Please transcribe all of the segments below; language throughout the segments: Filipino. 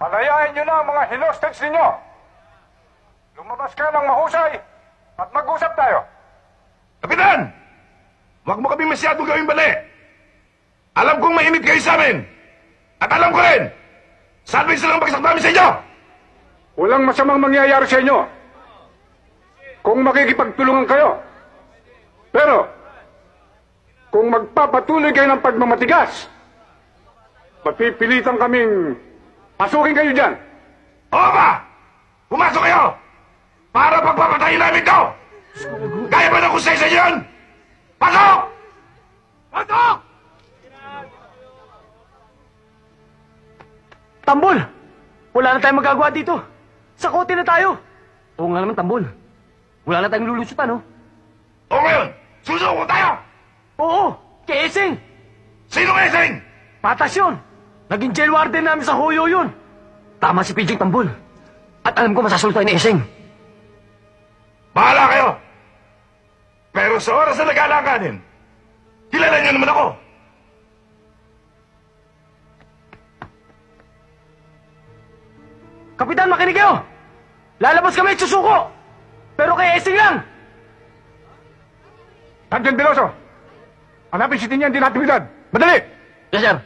Palayain nyo na ang mga hostage ninyo. Lumabas ka ng mahusay at mag-usap tayo. Kapitan! Huwag mo kami masyadong gawing bali. Alam kong mainit kayo sa amin. At alam ko rin, salvage na lang bagsak namin sa inyo. Walang masamang mangyayari sa inyo kung makikipagtulungan kayo. Pero, kung magpapatuloy kayo ng pagmamatigas, mapipilitan kaming pasukin kayo dyan. Oo ba? Pumasok kayo! Para pagpapatayin namin to! Kaya ba na kusay sa inyo yun? Pasok! Pasok! Tambol! Wala na tayong magagawa dito. Sa kote na tayo. Oo nga naman, Tambol. Wala na tayong lulusutan, no? O ngayon, susuko tayo! Oo! Kay Eseng! Sino kay Eseng? Patas yun! Naging jail warden namin sa Hoyo yun! Tama si Pidging, Tambol. At alam ko masasultuin ni Eseng. Bahala kayo! Pero sa oras na nag-aalanganin, kilala niyo naman ako. Kapitan, makinig kayo! Lalabas kami at susuko! Pero kay Eseng lang! Sergeant Veloso, hanapin si Tinian din aktibidad. Madali! Yes, sir.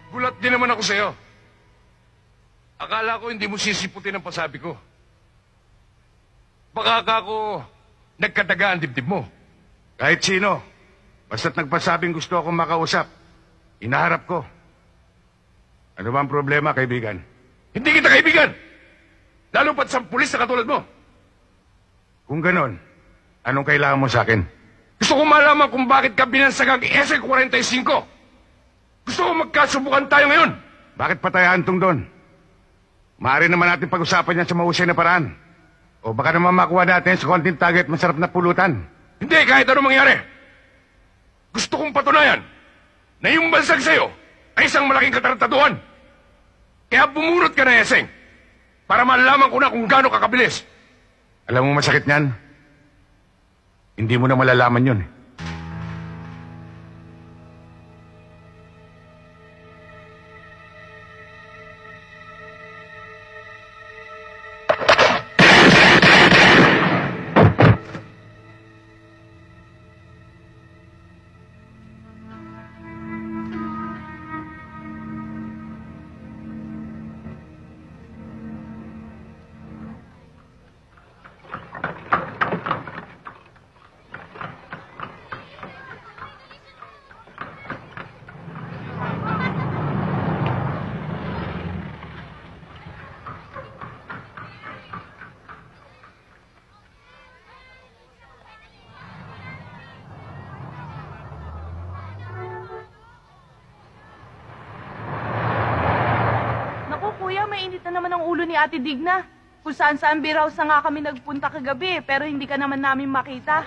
Gulat din naman ako sa'yo. Akala ko hindi mo sisiputin ang pasabi ko. Baka ako nagkadaga ang dibdib mo. Kahit sino, basta't nagpasabing gusto akong makausap, inaharap ko. Ano ba ang problema, kaibigan? Hindi kita kaibigan! Lalo pat sa pulis na katulad mo. Kung ganon, anong kailangan mo sa akin? Gusto ko malaman kung bakit ka binansagag SC-45. Gusto ko magkasubukan tayo ngayon. Bakit pa tayo hantong doon? Maaari naman natin pag-usapan yan sa mahusay na paraan. O baka naman makuha natin sa konting target masarap na pulutan. Hindi, kahit ano mangyari. Gusto kong patunayan na yung bansag sa'yo ay isang malaking katarantaduhan. Kaya bumunot ka na, Eseng, para malaman ko na kung gaano kakabilis. Alam mo masakit niyan? Hindi mo na malalaman yun. Mainit na naman ang ulo ni Ate Digna. Kung saan-saan beer house na nga kami nagpunta kagabi, pero hindi ka naman namin makita.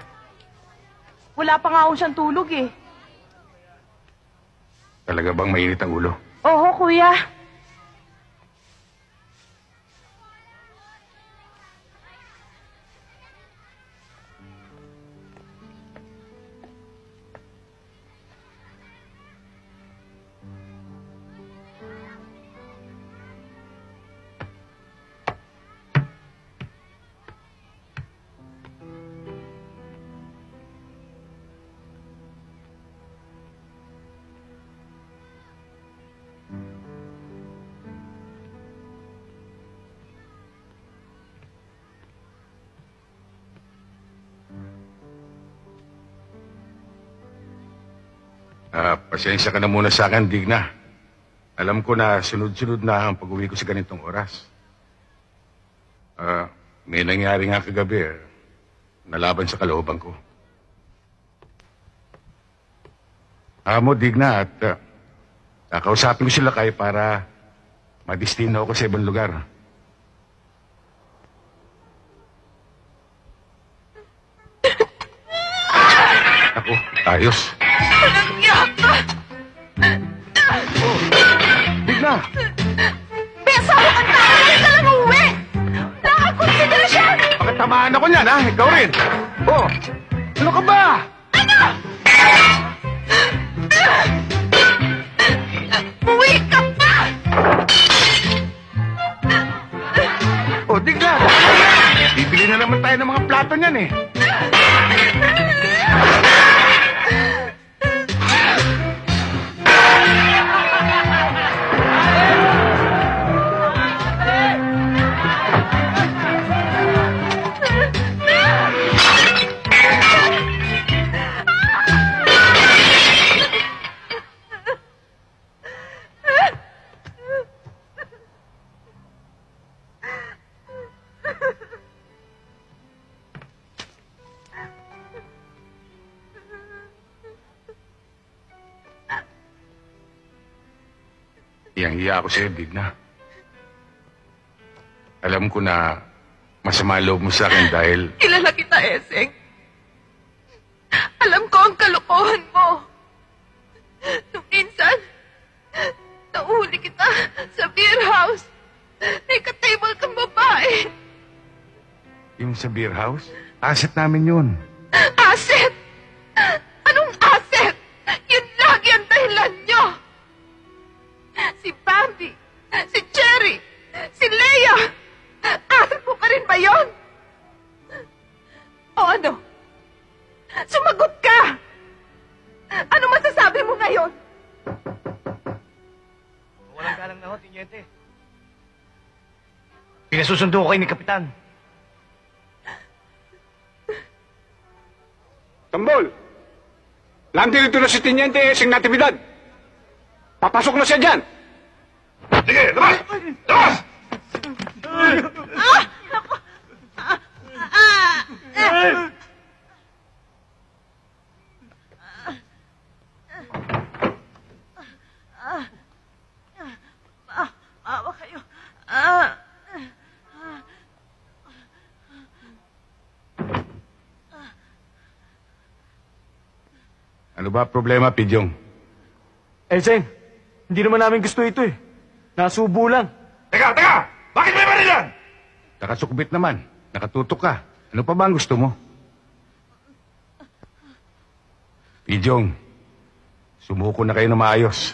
Wala pa nga ako siyang tulog eh. Talaga bang mainit ang ulo? Oo, kuya. Pasensya ka na muna sa akin, Digna. Alam ko na sunod-sunod na ang pag-uwi ko sa ganitong oras. May nangyari nga kagabi, nalaban sa kalooban ko. Amo, Digna, at kakausapin ko sila kayo para madistino ako sa ibang lugar. Ako, ayos. Digna! May asawa kang tao, hindi ka lang uuwi! Nakakonsederasyon! Bakit tamaan ako niyan, ha? Ikaw rin. Oh, ano ka ba? Uwi ka pa! Oh, Digna! Bibili na naman tayo ng mga plato niyan, eh. Iyang-iya ako sa'yo, Digna. Alam ko na masama loob mo sa akin dahil Kilala kita, Eseng. Alam ko ang kalokohan mo. Nung minsan, nahuli kita sa beer house. May ka-table kang babae. yung sa beer house, asset namin yun. Asset? Anong asset? Yun lagi ang dahilan nyo. Si Bambi, si Cherry, si Leia. Asset mo pa rin ba yun? O ano? Sumagot ka! Ano masasabi mo ngayon? Walang galang na ho, Tinyente. Pinasusundo ko kayo ni Kapitan. Tambol! Nandito na si Teniente Esing Natividad. Papasok na siya dyan. Sige, labas! Labas! Maawa kayo. Ano ba problema, Pidyong? Seng, hindi naman namin gusto ito eh. Nasubo lang. Teka, teka! Bakit may baril yan? Nakasukbit naman. Nakatutok ka. Ano pa ba ang gusto mo? Pidyong, sumuko na kayo na maayos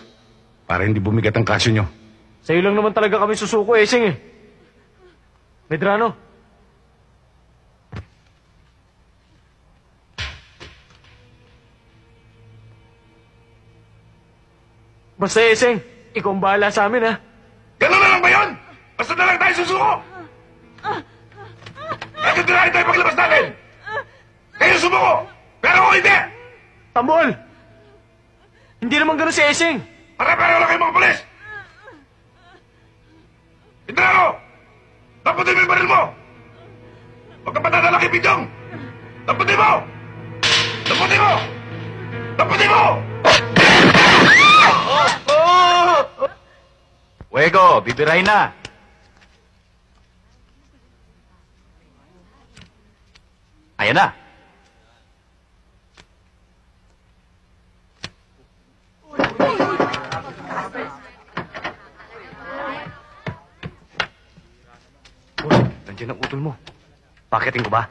para hindi bumigat ang kaso nyo. Sa'yo lang naman talaga kami susuko, Seng eh. Medrano. Basta, Seng, ikaw ang bahala sa amin, ha? Ganun na lang ba yun? Basta na lang tayo susuko! Bakit na tayo paglabas natin? Kayo sumuko! Pero ako hindi! Tambol! Hindi naman ganun si Seng. Para-para lang kayo mga polis! Indrano! Daputin mo yung baril mo! Huwag kang patadala kay Pidyong! Daputin mo! Daputin mo! Daputin mo! Fuego, bibirahin na. Ayan na. Boss, nandiyan ang utol mo. Paketin ko ba?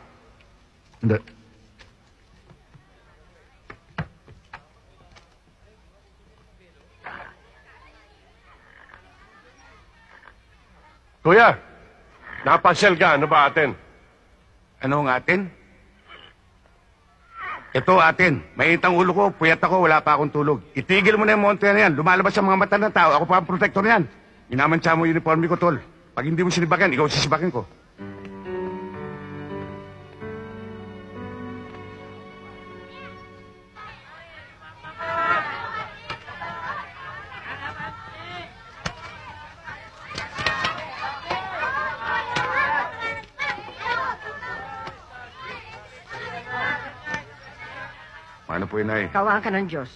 Hindi. Kuya, napasyal ka. Ano ba atin? Ano ang atin? Ito atin. Mainit ang ulo ko, puyat ako, wala pa akong tulog. Itigil mo na yung monte na yan. Lumalabas sa mga mata ng tao. Ako pa ang protector niyan. Minamantsa mo yung uniforme ko, tol. Pag hindi mo sinibagan, ikaw sisibagan ko. Paano po, Inay? Kawaan ka ng Diyos.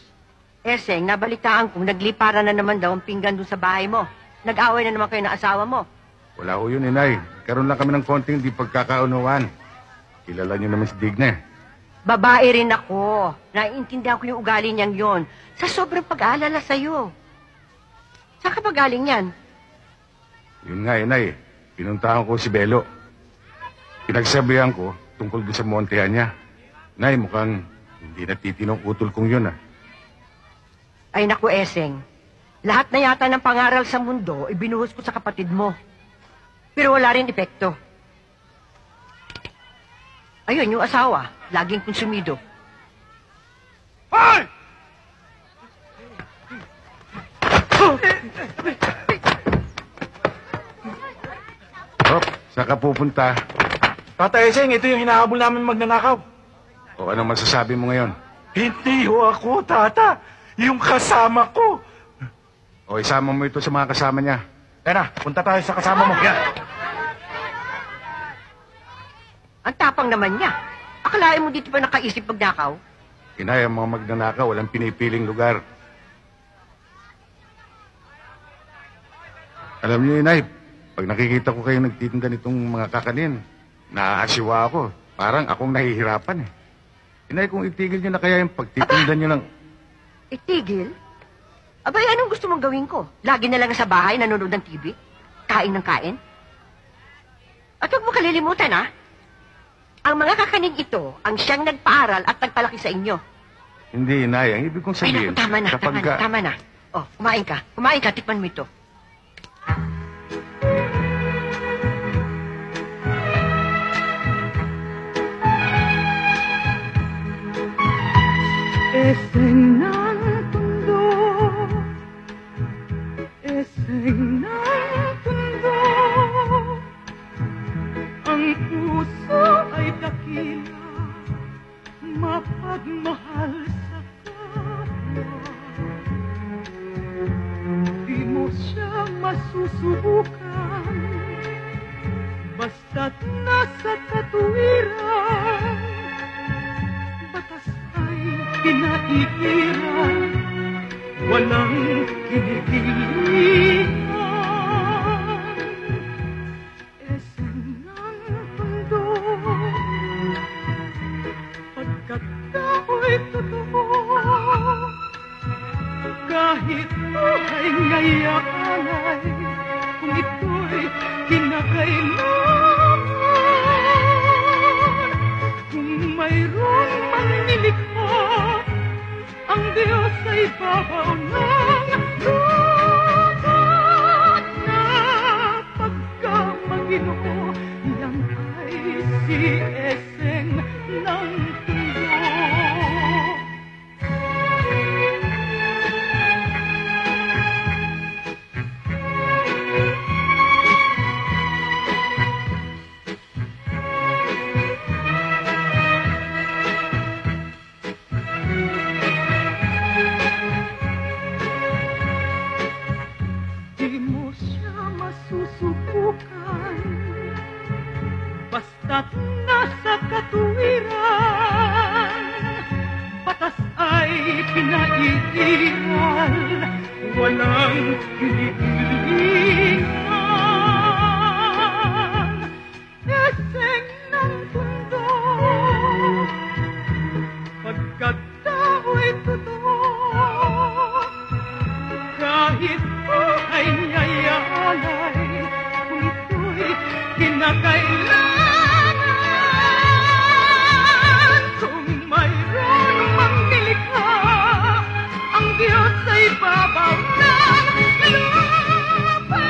Eseng, nabalitaan kong nagliparan na naman daw ang pinggan doon sa bahay mo. Nag-away na naman kayo ng asawa mo. Wala ho yun, Inay. Karoon lang kami ng konting di pagkakaunawan. Kilala niyo naman si Digna. Babae rin ako. Naiintindihan ko yung ugali niyang yon. Sa sobrang pag-aalala sa'yo. Saan ka ba galing yan? Yun nga, Inay. Pinuntahan ko si Belo. Pinagsabihan ko tungkol doon sa montehan niya. Nay, mukhang hindi natitinong utol kong yun, ah. Ay naku, Eseng. Lahat na yata ng pangaral sa mundo, ibinuhos ko sa kapatid mo. Pero wala rin epekto. Ayun, yung asawa, laging konsumido. Hoy! Hop, saan ka pupunta? Tata Eseng, ito yung hinahabol namin magnanakaw. O anong masasabi mo ngayon? Hindi ho ako, Tata. Yung kasama ko. O isama mo ito sa mga kasama niya. Tena, punta tayo sa kasama mo. Ang tapang naman niya. Akalain mo dito pa nakaisip magnakaw? Inay, ang mga magnanakaw, walang pinipiling lugar. Alam niyo, Inay, pag nakikita ko kayo nagtitinda nitong mga kakanin, naaasiwa ako. Parang akong nahihirapan eh. Inay, kung itigil niyo na kaya yung pagtitinda niyo ng... Itigil? Abay, anong gusto mong gawin ko? Lagi na lang sa bahay, nanonood ng TV? Kain ng kain? At huwag mo kalilimutan, ha? Ang mga kakanin ito, ang siyang nagpaaral at nagpalaki sa inyo. Hindi, Inay. Ang ibig kong Ay, sabihin... naku, tama na, kapag tama na, tama na. Oh, kumain ka. Kumain ka, tikman mo ito. Eseng ng mundo, eseng ng mundo, ang puso ay dakila, mapagmahal sa kapwa. Di mo siya masusubukan, basta't nasa katuwiran, batas ay pinaiiran, walang kinikilingan. Eseng ng mundo, pagkat tao'y totoo, kahit buhay ngayakalay, kung ito'y kinakailangan. Kung mayroon mang nilikha, ang Diyos ay babaw ng lupat na pagka-Maginoo. Yan ay si Eseng ng Tundo. Di mo siya masusubukan, basta't nasa katuwiran, batas ay pinaiiral, walang kinikilingan. Eseng ng mundo, pagkat tao'y totoo, kahit buhay niya'y kung ito'y kinakailangan. Kung mayroon mang nilikha, ang Diyos ay babaw ng lupa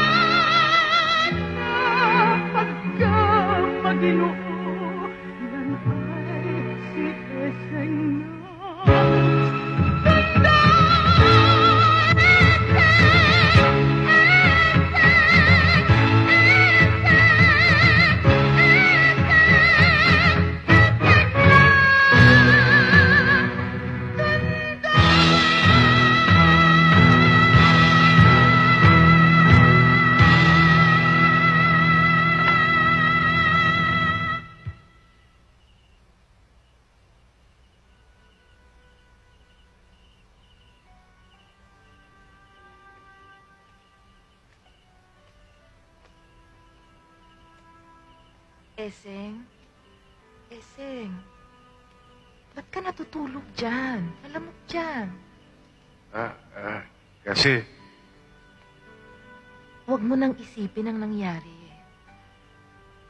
na pagka-Maginoo. Yan ay si Eseng ng Tundo. Eseng? Eseng? Ba't ka natutulog dyan? Malamok dyan. Kasi, Huwag mo nang isipin ang nangyari.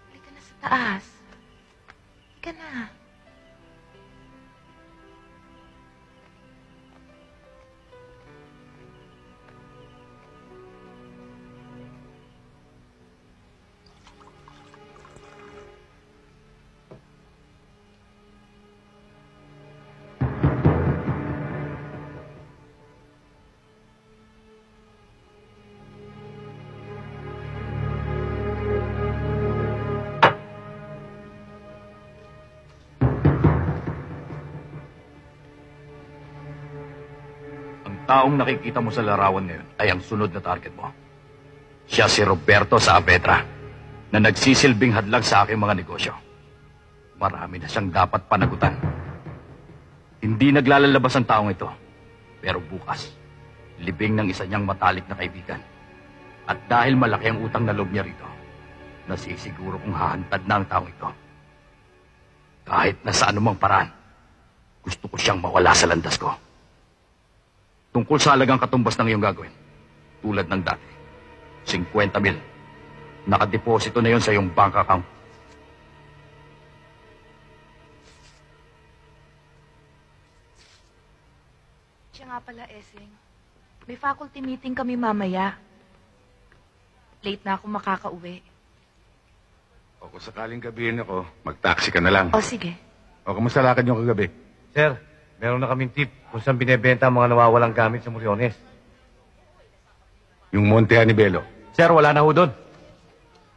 Halika na sa taas. Halika na. Taong nakikita mo sa larawan ngayon ay ang sunod na target mo. Siya si Roberto Saavedra na nagsisilbing hadlang sa aking mga negosyo. Marami na siyang dapat panagutan. Hindi naglalalabas ang taong ito. Pero bukas, libing ng isa niyang matalik na kaibigan. At dahil malaki ang utang na loob niya rito, nasisiguro kong hahantad na ang taong ito. Kahit na sa anumang paraan, gusto ko siyang mawala sa landas ko. Tungkol sa halagang katumbas ng iyong gagawin, tulad ng dati, 50,000. Nakadeposito na yon sa iyong bank account. Siya nga pala, Eseng. May faculty meeting kami mamaya. Late na ako makakauwi. o kung sakaling gabihin ako, mag-taxi ka na lang. O, sige. O, kamusta lakad yung kagabi? Sir, meron na kaming tip kung saan binebenta ang mga nawawalang gamit sa Moriones. Yung Monte Hanibelo. Sir, wala na ho doon.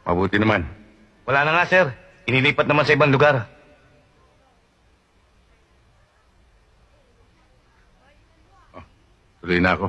Mabuti naman. Wala na nga, sir. Inilipat naman sa ibang lugar. Tuloy na ako.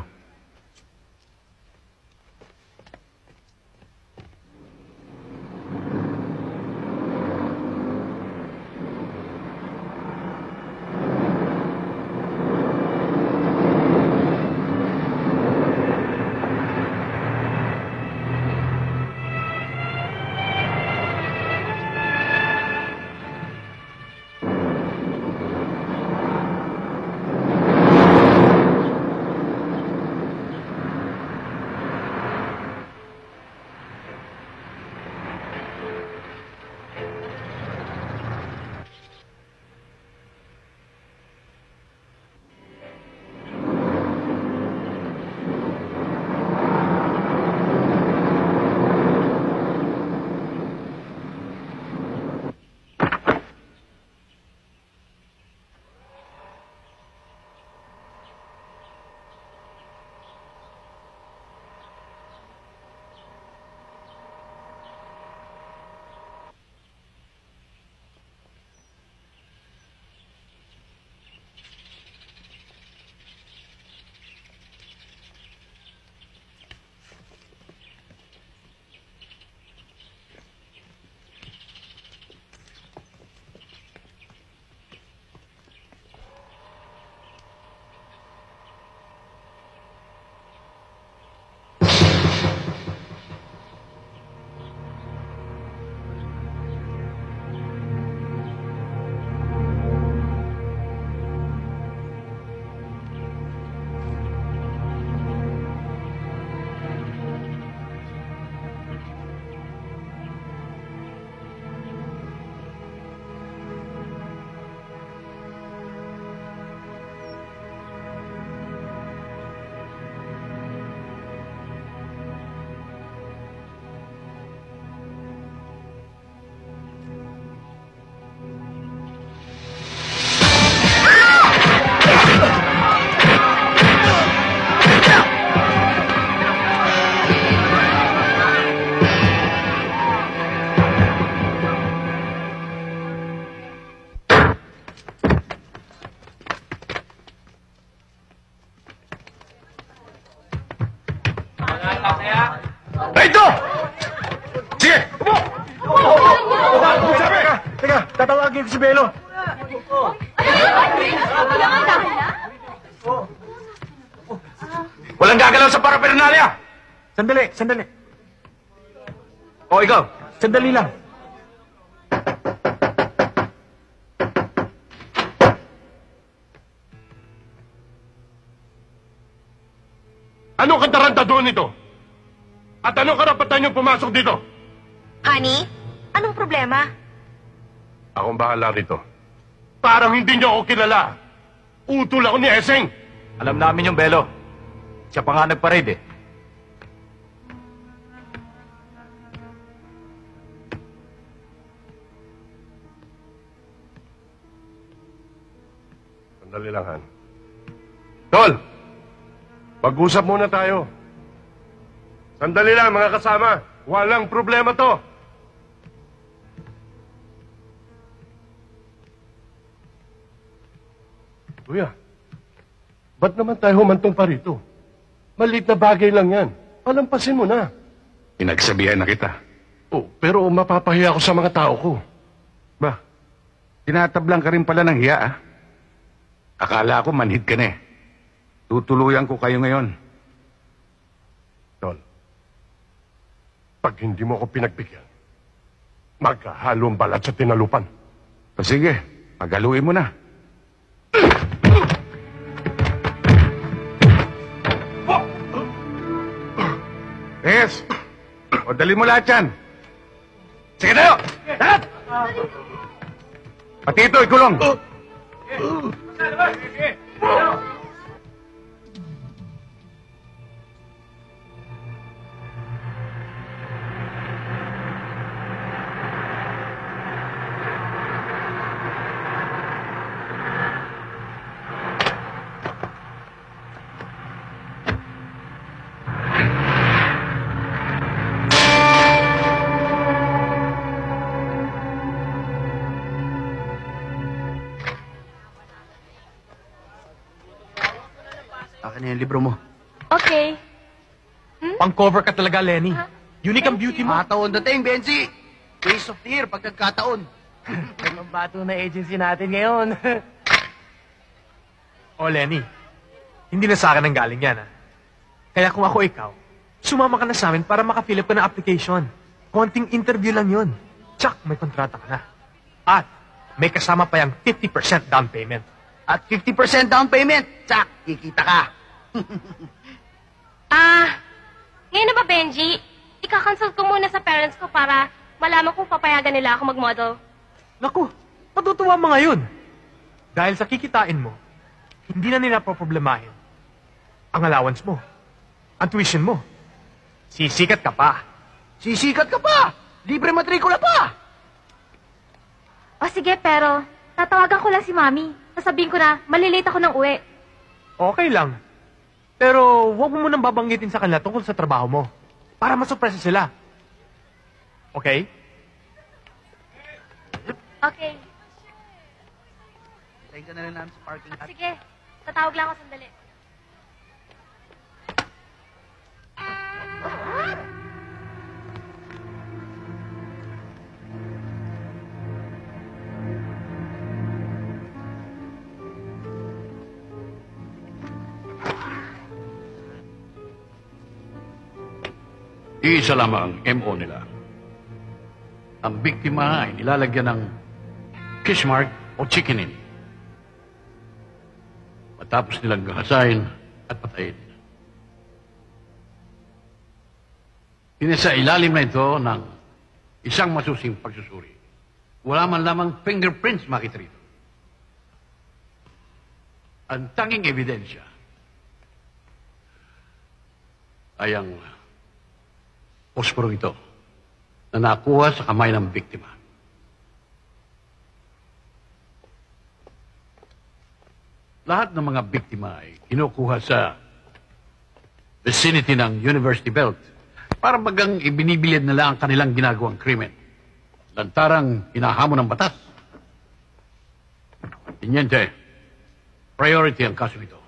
Rito! Sige! Upo! Sabi! Teka, tatawagin ko si Belo. Walang gagalaw sa paraphernalia! Sandali, sandali. O ikaw, Sandali lang. katarantaduhan nito? At anong karapatan yung pumasok dito? Honey, anong problema? Akong bahala rito. Parang hindi niyo ako kilala. Utol ako ni Eseng. Alam namin yung Belo. Siya pa nga nagparade eh. Sandali lang, Han. Tol! Mag-usap muna tayo. Sandali lang, mga kasama. Walang problema to. Kuya, ba't naman tayo humantong pa rito? Maliit na bagay lang yan. Palampasin mo na. Pinagsabihan na kita. Oh, pero mapapahiya ako sa mga tao ko. Ba, tinatablang ka rin pala ng hiya, ah. Akala ko manhid ka na eh. Tutuluyan ko kayo ngayon. Tol, pag hindi mo ako pinagbigyan, magkahalo ang balat sa tinalupan. O sige, paghaluin mo na. Yes! O, dali mo lahat yan. Sige tayo! Lahat! Pati ito, ikulong. Akin na yung libro mo. Okay. Pang-cover ka talaga, Lenny. Unique ang beauty mo. Mataon dating, Benzi. Case of the year, pag nagkataon. Ang bato na agency natin ngayon. Oh, Lenny. Hindi na sa akin ang galing yan, ha? Kaya kung ako ikaw, sumama ka na sa amin para makafill up ka ng application. Konting interview lang yun. Tsak, may kontrata ka na. At may kasama pa yung 50% down payment. At 50% down payment, tsak, kikita ka. Ngayon na ba, Benji? Ika-consult ko muna sa parents ko para malaman kung papayagan nila ako mag-model. Naku, matutuwa mga yun. Dahil sa kikitain mo, hindi na nila poproblemahin ang allowance mo, ang tuition mo. Sisikat ka pa. Sisikat ka pa! Libre matrikula pa! O sige, pero tatawagan ko lang si Mami. Sasabihin ko na malilate ako ng uwi. Okay lang. Pero huwag mo munang babanggitin sa kanila tungkol sa trabaho mo. Para masurpresa sila. Okay? Okay. Tayo ka na lang namin sa parking lot. Sige, tatawag lang ako sandali. Iisa lamang ang MO nila. Ang biktima ay nilalagyan ng kiss mark o chickening. Matapos nilang gahasain at patayin. Pinasa ilalim na ito ng isang masusing pagsusuri. Wala man lamang fingerprints makita rito. Ang tanging ebidensya ay ang posporong ito na nakuha sa kamay ng biktima. Lahat ng mga biktima ay kinukuha sa vicinity ng University Belt para bagang ibinibilid nila ang kanilang ginagawang krimen. Lantarang hinahamon ng batas. Tiniente, priority ang kaso ito.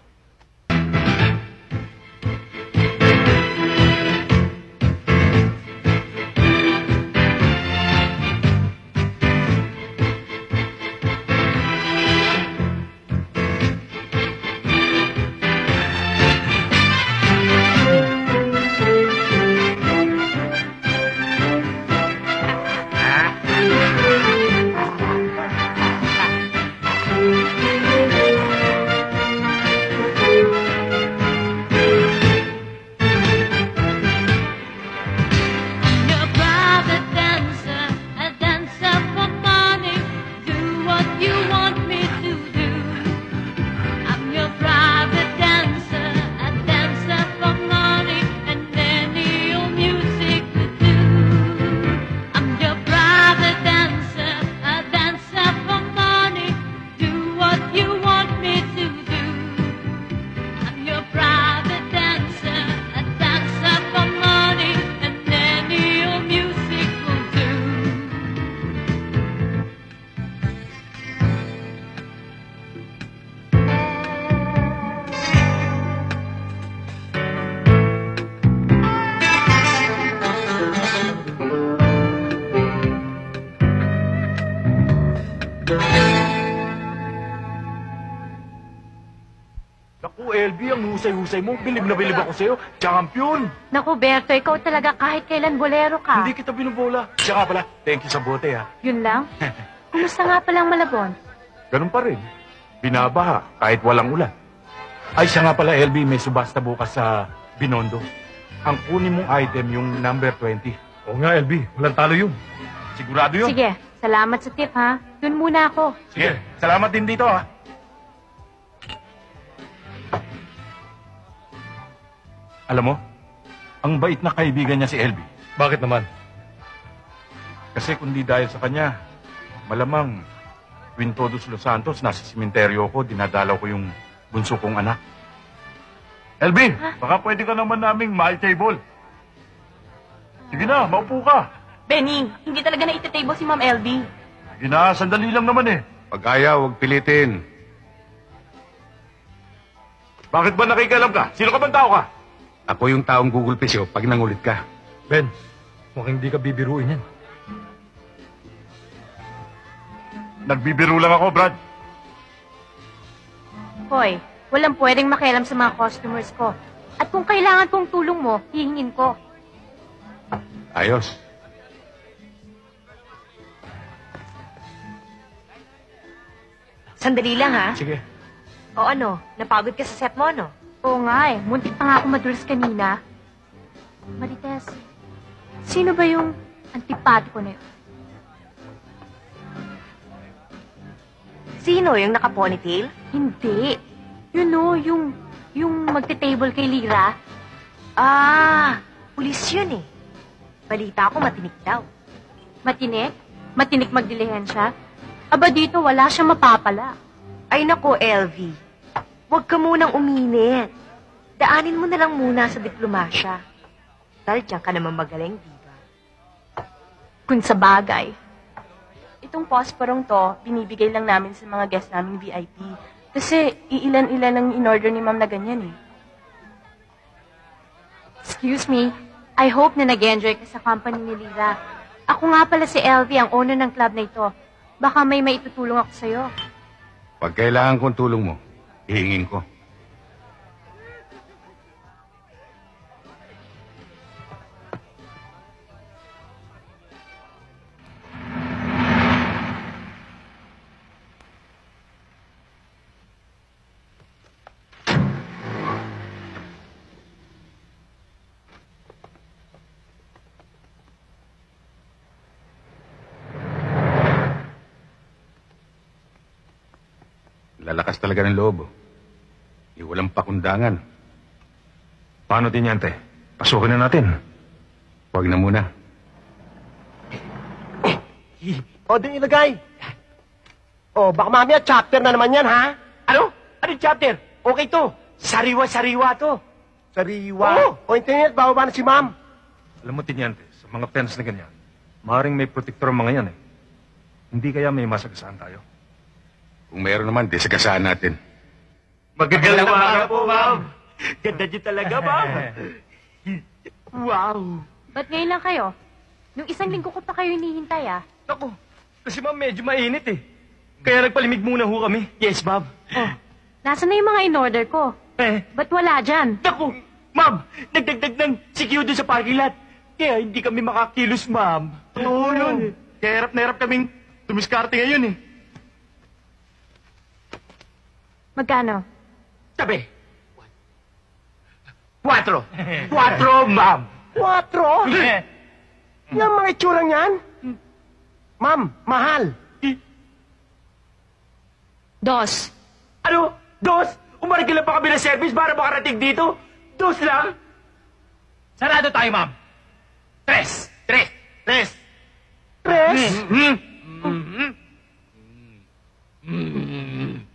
Naku, LB, ang husay-husay mo. Bilib na bilib ako sa'yo. Champion! Naku, Berto, ikaw talaga kahit kailan bolero ka. Hindi kita binubola. Siya nga pala, thank you sa bote, ha. Yun lang? Kumusta nga palang Malabon? Ganun pa rin. Binabaha, kahit walang ulan. Ay, siya nga pala, LB, may subasta bukas sa Binondo. Ang kunin mong item, yung number 20. Oo nga, LB. Walang talo yun. Sigurado yun? Sige, salamat sa tip, ha? Dun muna ako. Sige, salamat din dito, ha. Alam mo, ang bait na kaibigan niya si LB. Bakit naman? Kasi kung di dahil sa kanya, malamang tuwing Todos Los Santos, nasa simenteryo ko, dinadalaw ko yung bunso kong anak. LB, baka pwede ka naman naming ma-table. Sige na, maupo ka. Benny, hindi talaga na iti-table si Ma'am LB. Sige na, sandali lang naman eh. Pag ayaw, huwag pilitin. Bakit ba nakikialam ka? Sino ka bang tao ka? Ako yung taong gugulpi sa'yo pag nangulit ka. Ben, mukhang hindi ka bibiruin yan. Nagbibiro lang ako, Brad. Hoy, walang pwedeng makialam sa mga customers ko. At kung kailangan kong tulong mo, hihingin ko. Ayos. Sandali lang, ha? Sige. O ano, napagod ka sa set mo, no? Oo nga eh, muntik pa nga ako madulas kanina. Marites, sino ba yung antipatiko na yun? Sino, yung naka-ponytail? Hindi. Yun o, yung magte-table kay Lira. Ah, pulis yun eh. Balita ko matinik daw. Matinik? Matinik magdilihensya? Aba dito, wala siyang mapapala. Ay nako, LV. Huwag ka munang uminit. Daanin mo na lang muna sa diplomasya. Dahil diyan ka naman magaling, di ba? Kung sa bagay. Itong posporong to, binibigay lang namin sa mga guest naming VIP. Kasi iilan-ilan ang in-order ni ma'am na ganyan eh. Excuse me, I hope na nag-enjoy ka sa company ni Lira. Ako nga pala si LV, ang owner ng club na ito. Baka may maitutulong ako sa'yo. Pag kailangan kong tulong mo, hihingin ko. Lalakas talaga ng loob. Walang pakundangan. Paano din yan, te? Pasukin na natin. Huwag na muna. O, din ilagay. O, baka mamaya chapter na naman yan, ha? Ano? Anong chapter? Okay to. Sariwa-sariwa to. Sariwa. Oo. O, internet, bababa na si ma'am. Alam mo, Tinyante, sa mga pens na ganyan, maaaring may protector ang mga yan eh. Hindi kaya may masagasaan tayo? Kung mayroon naman, di sagasaan natin. Magandang umaga po, ma'am. Ganda niyo talaga, ma'am. Wow. Ba't ngayon lang kayo? Nung isang linggo ko pa kayo hinihintay ah. Naku, kasi ma'am medyo mainit eh. Kaya nagpalimig muna ho kami. Yes, ma'am. Oh, nasaan na yung mga in-order ko? Ba't wala dyan? Naku, ma'am, nagdagdag ng CQ doon sa parking lot. Kaya hindi kami makakilos, ma'am. Oo, yun. Kaya hirap na hirap kaming tumiskarte ngayon eh. Magkano? Tabi. 4. 4, ma'am. 4? Yung mga itsurang yan? Ma'am, mahal. 2. Ano? 2? Umarigil pa kami ng service para makarating dito? 2 lang? Sarado tayo, ma'am. 3. 3?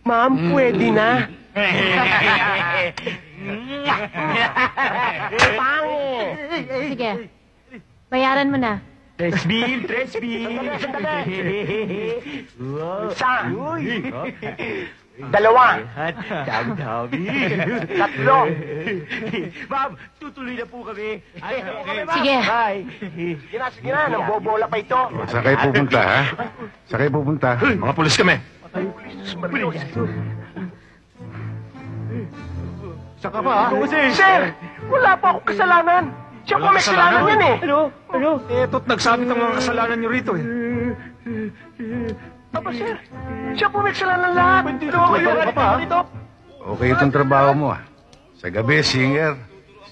Ma'am, pwede na. Sige. Bayaran mo na. Tresbill! Isa. Dalawa. Dami-dami. Tatlo. Ma'am, tutuloy na po kami. Sige. Bye. Sige na, nangbobola pa ito. Saan kayo pupunta, ha? Saan kayo pupunta? Mga pulis kami. Saka ba, ha? Sir, wala pa akong kasalanan. Siya po may kasalanan yan eh. Ano? Eto't nagsabit ang mga kasalanan nyo rito, eh. Aba, sir, siya po may kasalanan lahat. Hindi na ako dito. Okay itong trabaho mo, ah. Sa gabi, singer.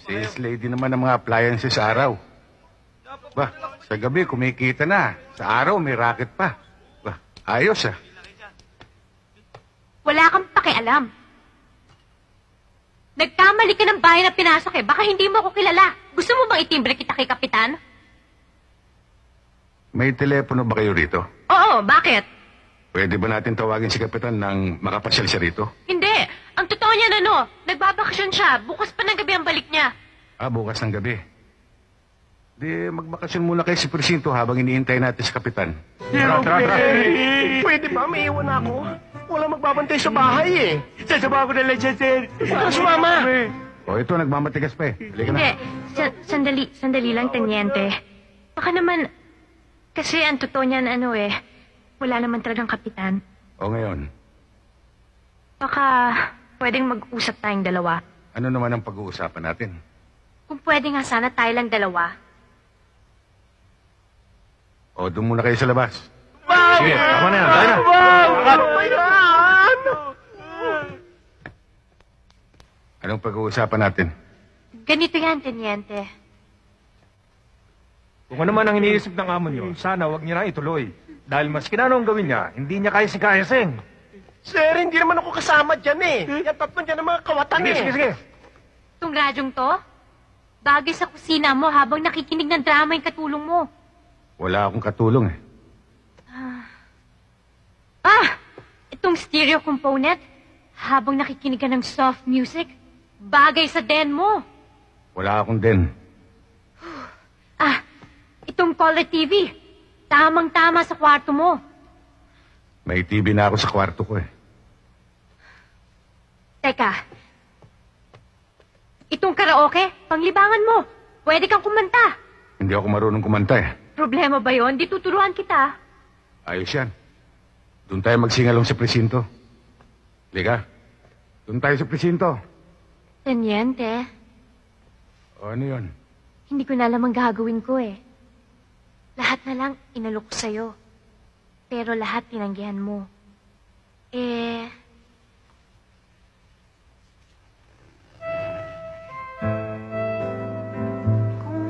Sales lady naman ng mga appliances sa araw. Ba, sa gabi, kumikita na. Sa araw, may racket pa. Ba, ayos, ah. Wala kang pakialam. Nagkamali ka ng bahay na pinasok eh. Baka hindi mo ako kilala. Gusto mo bang itimbre kita kay Kapitan? May telepono ba kayo rito? Oo, bakit? Pwede ba natin tawagin si Kapitan nang makapasyal siya rito? Hindi. Ang totoo niya nagbabakasyon siya. Bukas pa ng gabi ang balik niya. Ah, bukas ng gabi. Di, magbakasyon muna kayo sa presinto habang iniintay natin si Kapitan. Pwede ba? May iwan ako. Wala magbabantay sa bahay eh. Sasama ko na lang siya, sir. Para sumama. O ito, nagmamatigas pa eh. Halika Hindi. na. Sandali lang, Teniente. Baka naman, kasi ang totoo niyan wala naman talagang Kapitan. O ngayon, Baka pwedeng mag-usap tayong dalawa. ano naman ang pag-uusapan natin? Kung pwede nga sana tayo lang dalawa. O, doon muna kayo sa labas. Sige, tama na yan. Tayo na. Anong pag-uusapan natin? Ganito yan, Teniente. Kung ano man ang iniisip ng amo nyo, sana wag niya na ituloy. Dahil mas kinanong gawin niya, hindi niya kaya si Kayaseng. Sir, hindi naman ako kasama dyan eh. Yan tatlong dyan ang mga kawatan eh. Sige. Itong radyong to, bagay sa kusina mo habang nakikinig ng drama yung katulong mo. Wala akong katulong eh. Itong stereo component, habang nakikinig ka ng soft music, bagay sa den mo. Wala akong din. Itong color TV, tamang-tama sa kwarto mo. May TV na ako sa kwarto ko eh. Teka, itong karaoke, panglibangan mo. Pwede kang kumanta. Hindi ako marunong kumanta eh. Problema ba yon? Di tuturuan kita. Ayos yan. Doon tayo magsingalong sa presinto. Liga, doon tayo sa presinto. Teniente, O ano yun? hindi ko na alam ang gagawin ko eh. Lahat na lang inalok ko sa'yo. Pero lahat tinanggihan mo. Kung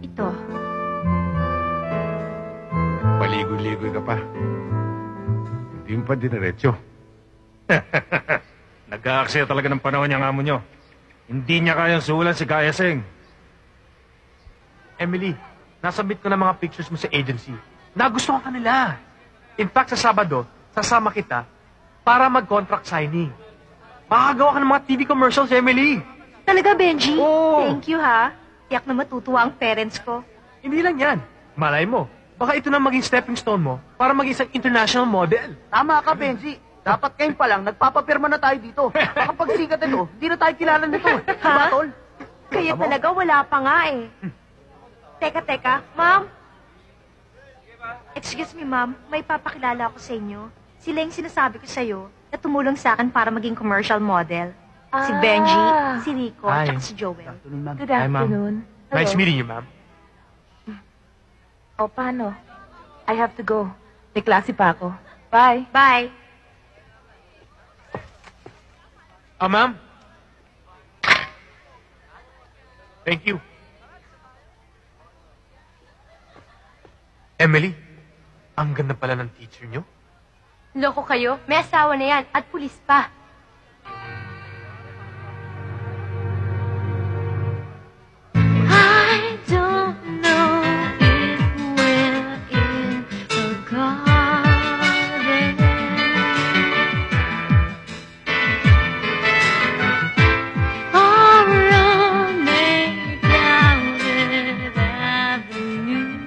ito, Paligoy-ligoy ka pa. Hindi mo pa diniretso. Nagkaaksaya talaga ng panahon niyang amo nyo. Hindi niya kayang suhulan si Kayaseng. Emily, nasubmit ko na mga pictures mo sa agency. Nagustuhan ka nila. In fact, sa Sabado, sasama kita para mag-contract signing. Makakagawa ka ng mga TV commercials, Emily. Talaga, Benji? Oo. Thank you, ha? Tiyak na matutuwa ang parents ko. Hindi lang yan. Malay mo, baka ito na maging stepping stone mo para maging isang international model. Tama ka, Benji. Dapat ngayon pa lang, nagpapapirma na tayo dito. Baka pag sikat ito, hindi na tayo kilala nito. Diba, tol? Kaya talaga wala pa nga eh. Teka, ma'am. Excuse me, ma'am. May papakilala ako sa inyo. Sila yung sinasabi ko sa'yo na tumulong sa akin para maging commercial model. Si Benji, si Rico, Hi. at si Joel. Good Hi, ma'am. afternoon. Nice meeting you, ma'am. O, paano? I have to go. May klase pa ako. Bye. Bye. Ma'am? Thank you. Emily, ang ganda pala ng teacher nyo. loko kayo, may asawa na yan at pulis pa. I don't know if we're in a garden or a crowded avenue.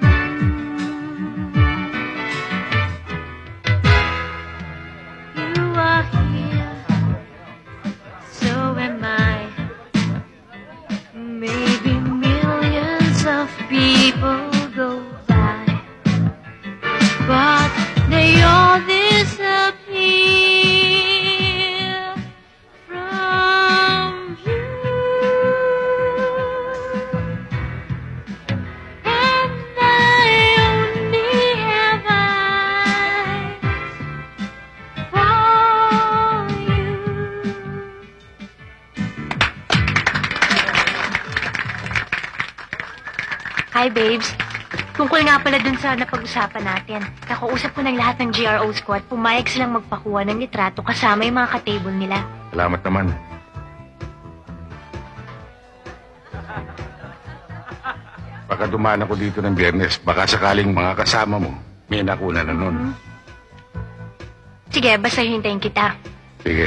Hi, babes. Tungkol nga pala dun sa napag-usapan natin. Nakausap ko ng lahat ng GRO squad. Pumayag silang magpakuha ng litrato kasama yung mga ka-table nila. Salamat naman. Baka dumaan ako dito ng Biyernes. Baka sakaling mga kasama mo, may nakuna na nun. Sige, basta hintayin kita. Sige.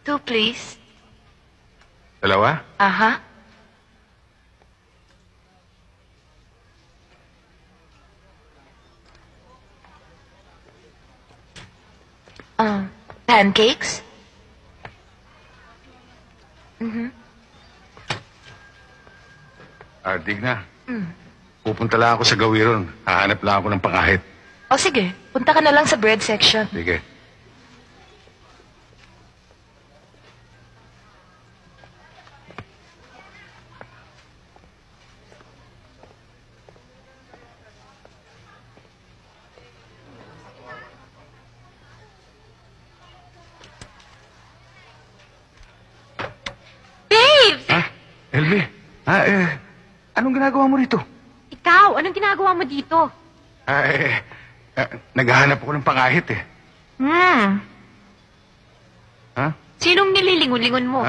Two, please. Dalawa? Aha. Pancakes? Digna. Pupunta lang ako sa gawiron. Hahanap lang ako ng pangahit. O sige, punta ka na lang sa bread section. Sige. Babes! LB, anong ginagawa mo rito? Ikaw, anong ginagawa mo dito? Naghahanap ako ng pangahit eh. Ha? Sinong nililingon-lingon mo?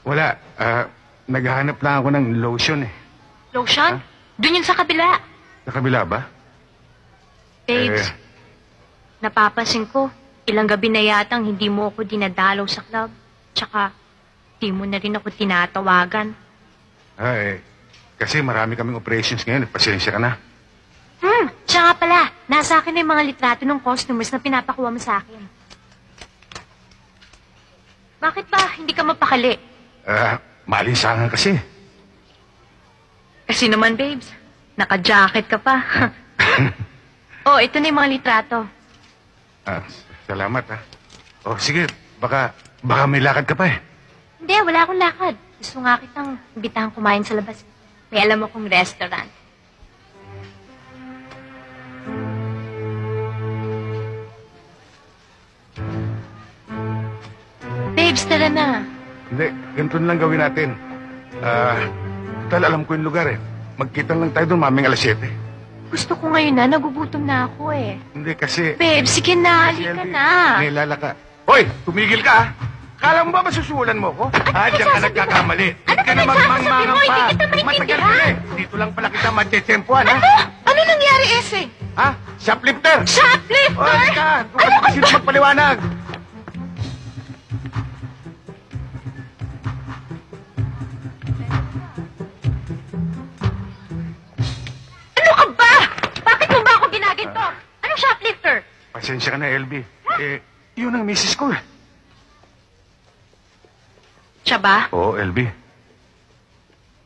Wala. Naghahanap lang ako ng lotion eh. Lotion? Doon yun sa kabila. Sa kabila ba? Babes, napapansin ko, ilang gabi na yatang hindi mo ako dinadalaw sa club. Tsaka, di mo na rin ako tinatawagan. Kasi marami kaming operations ngayon. Pasensya ka na. Siya nga pala, nasa akin na yung mga litrato ng customers na pinapakuha mo sa akin. Bakit ba hindi ka mapakali? Malinsangan kasi. Kasi naman, babes, naka-jacket ka pa. Oh, ito na yung mga litrato. Salamat sige, baka may lakad ka pa eh. Hindi, wala akong lakad. Gusto nga kitang imbitahan kumain sa labas. May alam akong restaurant. Babes, tara na. Hindi, ganito na lang gawin natin. Alam ko yung lugar eh. Magkita lang tayo doon maming alas 7. Gusto ko ngayon na, nagugutom na ako eh. Hindi kasi... Babe, sige na, halika na. May lalaka. Hoy, tumigil ka ah. Kala mo ba masusulan mo ko? Diyan ka nagkakamali. Hindi ka na magmangmangang pa. Matagal ka eh. Dito lang pala kita matyetempuan ha. Ano nangyari, Ese? Shoplifter! Shoplifter? Hoy, ka! Ano kasi na magpaliwanag? Ano ka ba? Bakit mo ba ako ginaginto? Anong shoplifter? Pasensya ka na, LB. Yun ang misis ko eh. Siya ba? Oo, LB.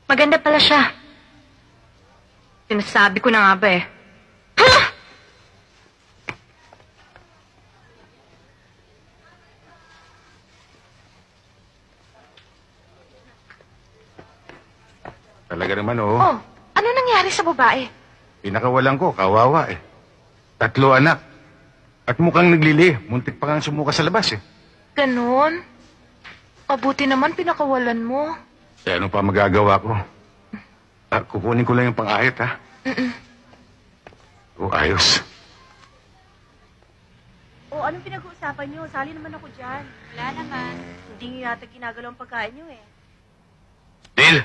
Maganda pala siya. Sinasabi ko na nga ba eh. Talaga naman, oo. Oh, ano nangyari sa babae? Pinakawalan ko, kawawa eh. 3 anak. At mukhang naglili. Muntik pa kang sumuka sa labas eh. Ganon? Mabuti naman pinakawalan mo. Ano pa magagawa ko? Kukunin ko lang yung pang-ahit, ha? Ayos. Anong pinag-uusapan nyo? Sali naman ako dyan. Wala naman. Hindi nyo yata ginagalaw ang pagkain nyo eh. Neil!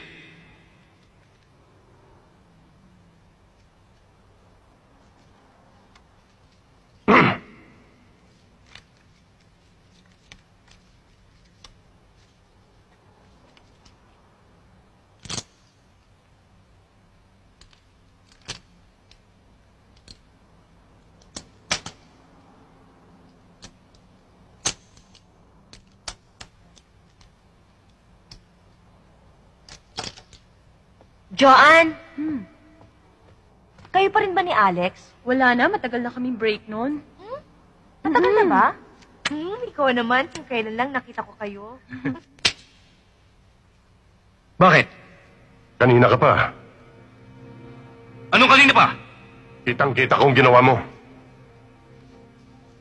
Joanne! Kayo pa rin ba ni Alex? Wala na, matagal na kaming break noon. Matagal na ba? Ikaw naman, kung kailan lang nakita ko kayo. Bakit? Kanina ka pa. Anong kanina pa? Kitang-kita kong ginawa mo.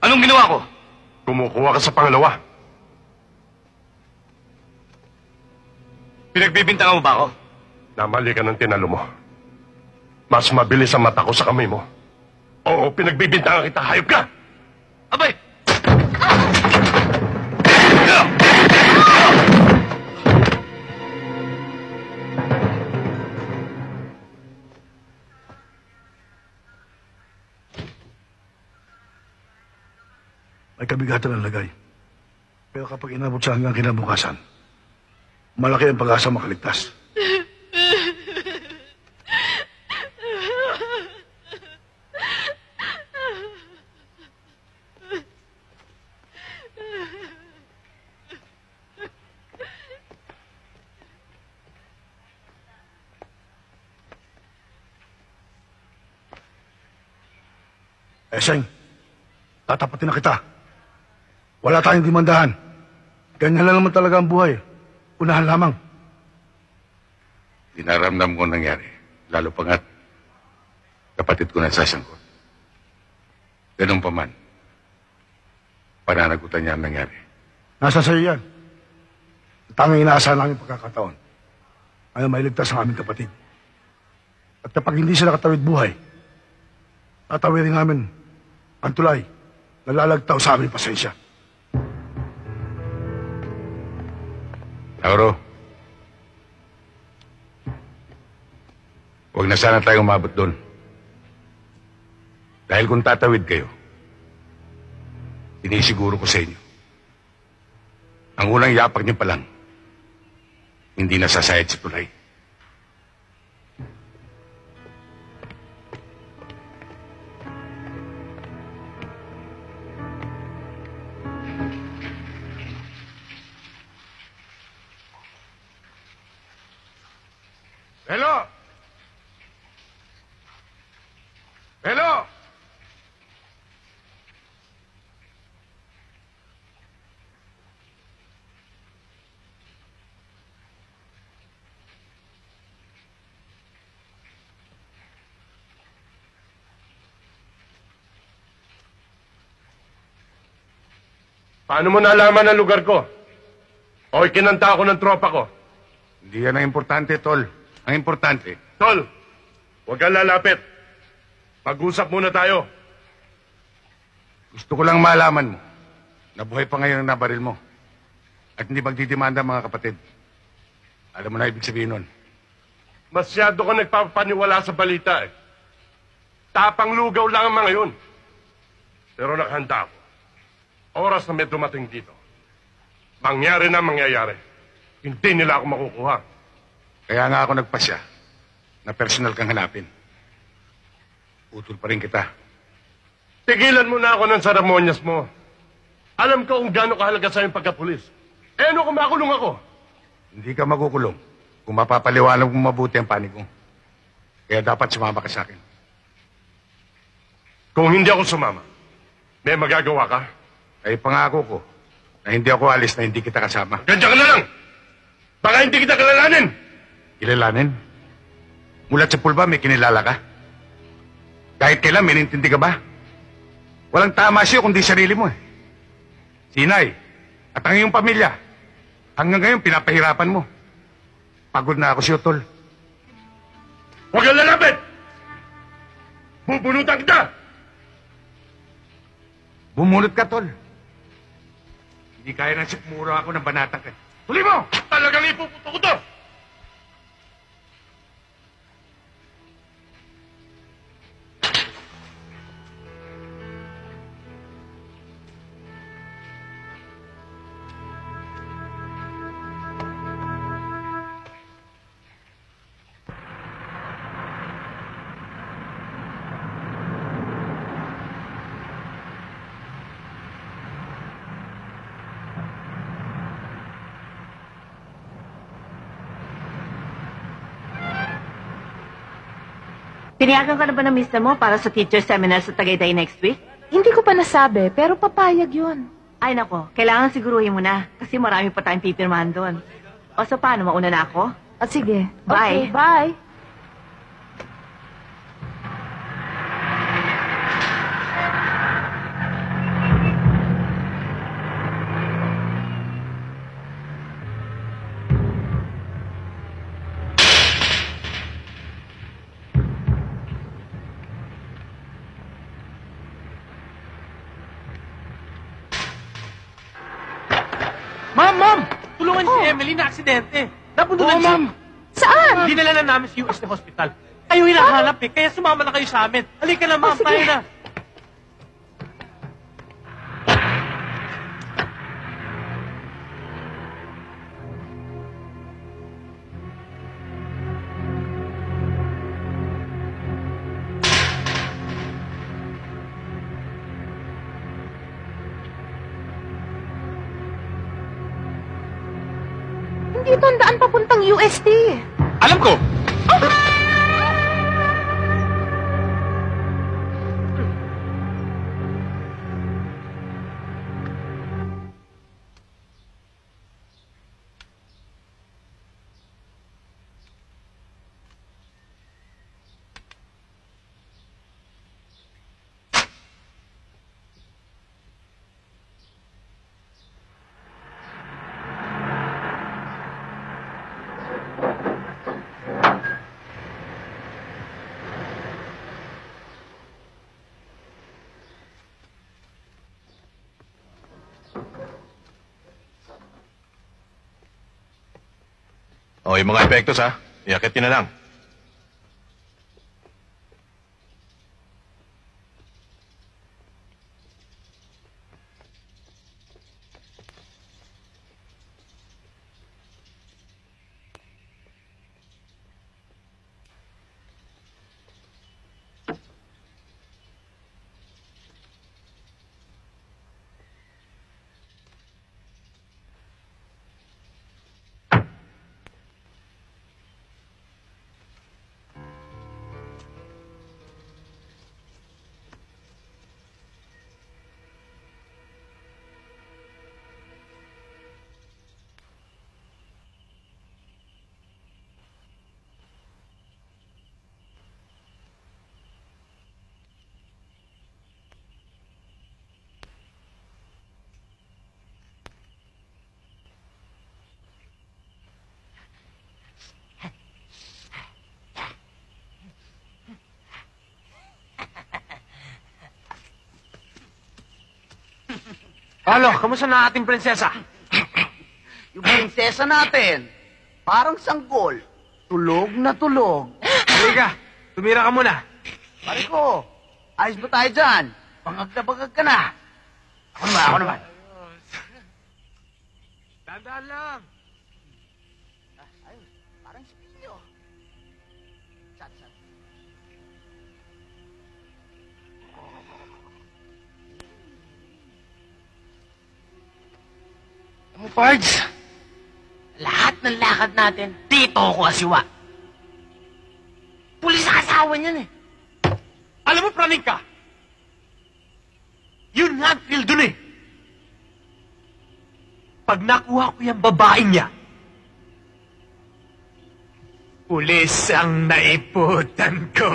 Anong ginawa ko? Kumukuha ka sa pangalawa. Pinagbibintangan mo ba ako? Namali ka ng tinalo mo. Mas mabilis ang mata ko sa kamay mo. Oo, pinagbibintangan kita. Hayop ka! Abay! May kabigatan ang lagay. Pero kapag inabot sa hanggang kinabukasan, malaki ang pag-asa makaligtas. Seng, tatapatin na kita. Wala tayong dimandahan. Ganyan lang naman talaga ang buhay. Unahan lamang. Dinaramdam ko ang nangyari. Lalo pa nga't kapatid ko nasasangkot. Ganun pa man. Pananagutan niya ang nangyari. Nasa sa'yo yan. Tanging inaasahan namin pagkakataon. Ayaw mailigtas ang aming kapatid. At kapag hindi sila katawid buhay, tatawirin namin ang tulay na lalagtaw sa aming pasensya. Lauro, huwag na sana tayo umabot doon. Dahil kung tatawid kayo, sinisiguro ko sa inyo, ang unang yapak niyo pa lang, hindi nasasayad sa tulay. Hello! Hello! Paano mo nalaman ang lugar ko? O ikinanta ako ng tropa ko? Hindi yan ang importante, Tol. Ang importante. Tol, huwag kang lalapit. Mag-usap muna tayo. Gusto ko lang malaman mo na buhay pa ngayon ang nabaril mo at hindi magdidemanda ang mga kapatid. Alam mo na ibig sabihin nun. Masyado ka nagpapaniwala sa balita eh. Tapang lugaw lang ang mga yun. Pero nakahanda ako. Oras na may dumating dito. Mangyari na mangyayari. Hindi nila ako makukuha. Kaya nga ako nagpasya na personal kang hanapin. Utol pa rin kita. Tigilan mo na ako ng seremonyas mo. Alam ko kung gaano kahalaga sa yung pagkapulis. Eh ano kung makulong ako? Hindi ka makukulong kung mapapaliwanag mo mabuti ang panig mo. Kaya dapat sumama ka sa akin. Kung hindi ako sumama, may magagawa ka? Ay pangako ko na hindi ako alis na hindi kita kasama. Ganyan ka na lang! Baka hindi kita kilalanin! Kilalanin? Mulat sa pulba, may kinilala ka? Kahit kailan, may nintindi ka ba? Walang tama siya kundi sarili mo eh. Sinay, at ang iyong pamilya, hanggang ngayon pinapahirapan mo. Pagod na ako siyo, Tol. Huwag kang lalapit! Bubunutan kita! Bumunot ka, Tol. Hindi kaya ng sikmura ako ng banatang ka. Tuloy mo! Talagang ipuputo ko to! Pinayagan ka na ba ng mister mo para sa teacher seminar sa Tagaytay next week? Hindi ko pa nasabi, pero papayag yun. Ay nako, kailangan siguruhin mo na kasi marami pa tayong pipirmahan doon. O so paano, mauna na ako? O sige. Bye. Okay, bye. Ma'am! Tulungan si Emily na aksidente. Napunta Oo, na siya. ma'am. Saan? Dinala na namin sa US na hospital. Kayo hinahanap eh, kaya sumama na kayo sa amin. Halika na, ma'am. sige. Tayo na. Hindi ito ang daan papuntang UST. Alam ko! O, yung mga epektos ha. Iakit na lang. Alo, kamusta na ating prinsesa? Yung prinsesa natin, parang sanggol. Tulog na tulog. Halika, tumira ka muna. Pare ko, ayos ba tayo dyan? Bangag na bangag ka na. Ako naman. Dandaan lang. Ayun, parang si Pio. Sat. Mo, Pards, lahat ng lakad natin, dito ako asiwa. Pulis ang asawa niyan eh. Alam mo, praning ka, yun nga ang feel dun eh. Pag nakuha ko yung babaeng niya, pulis ang naiputan ko.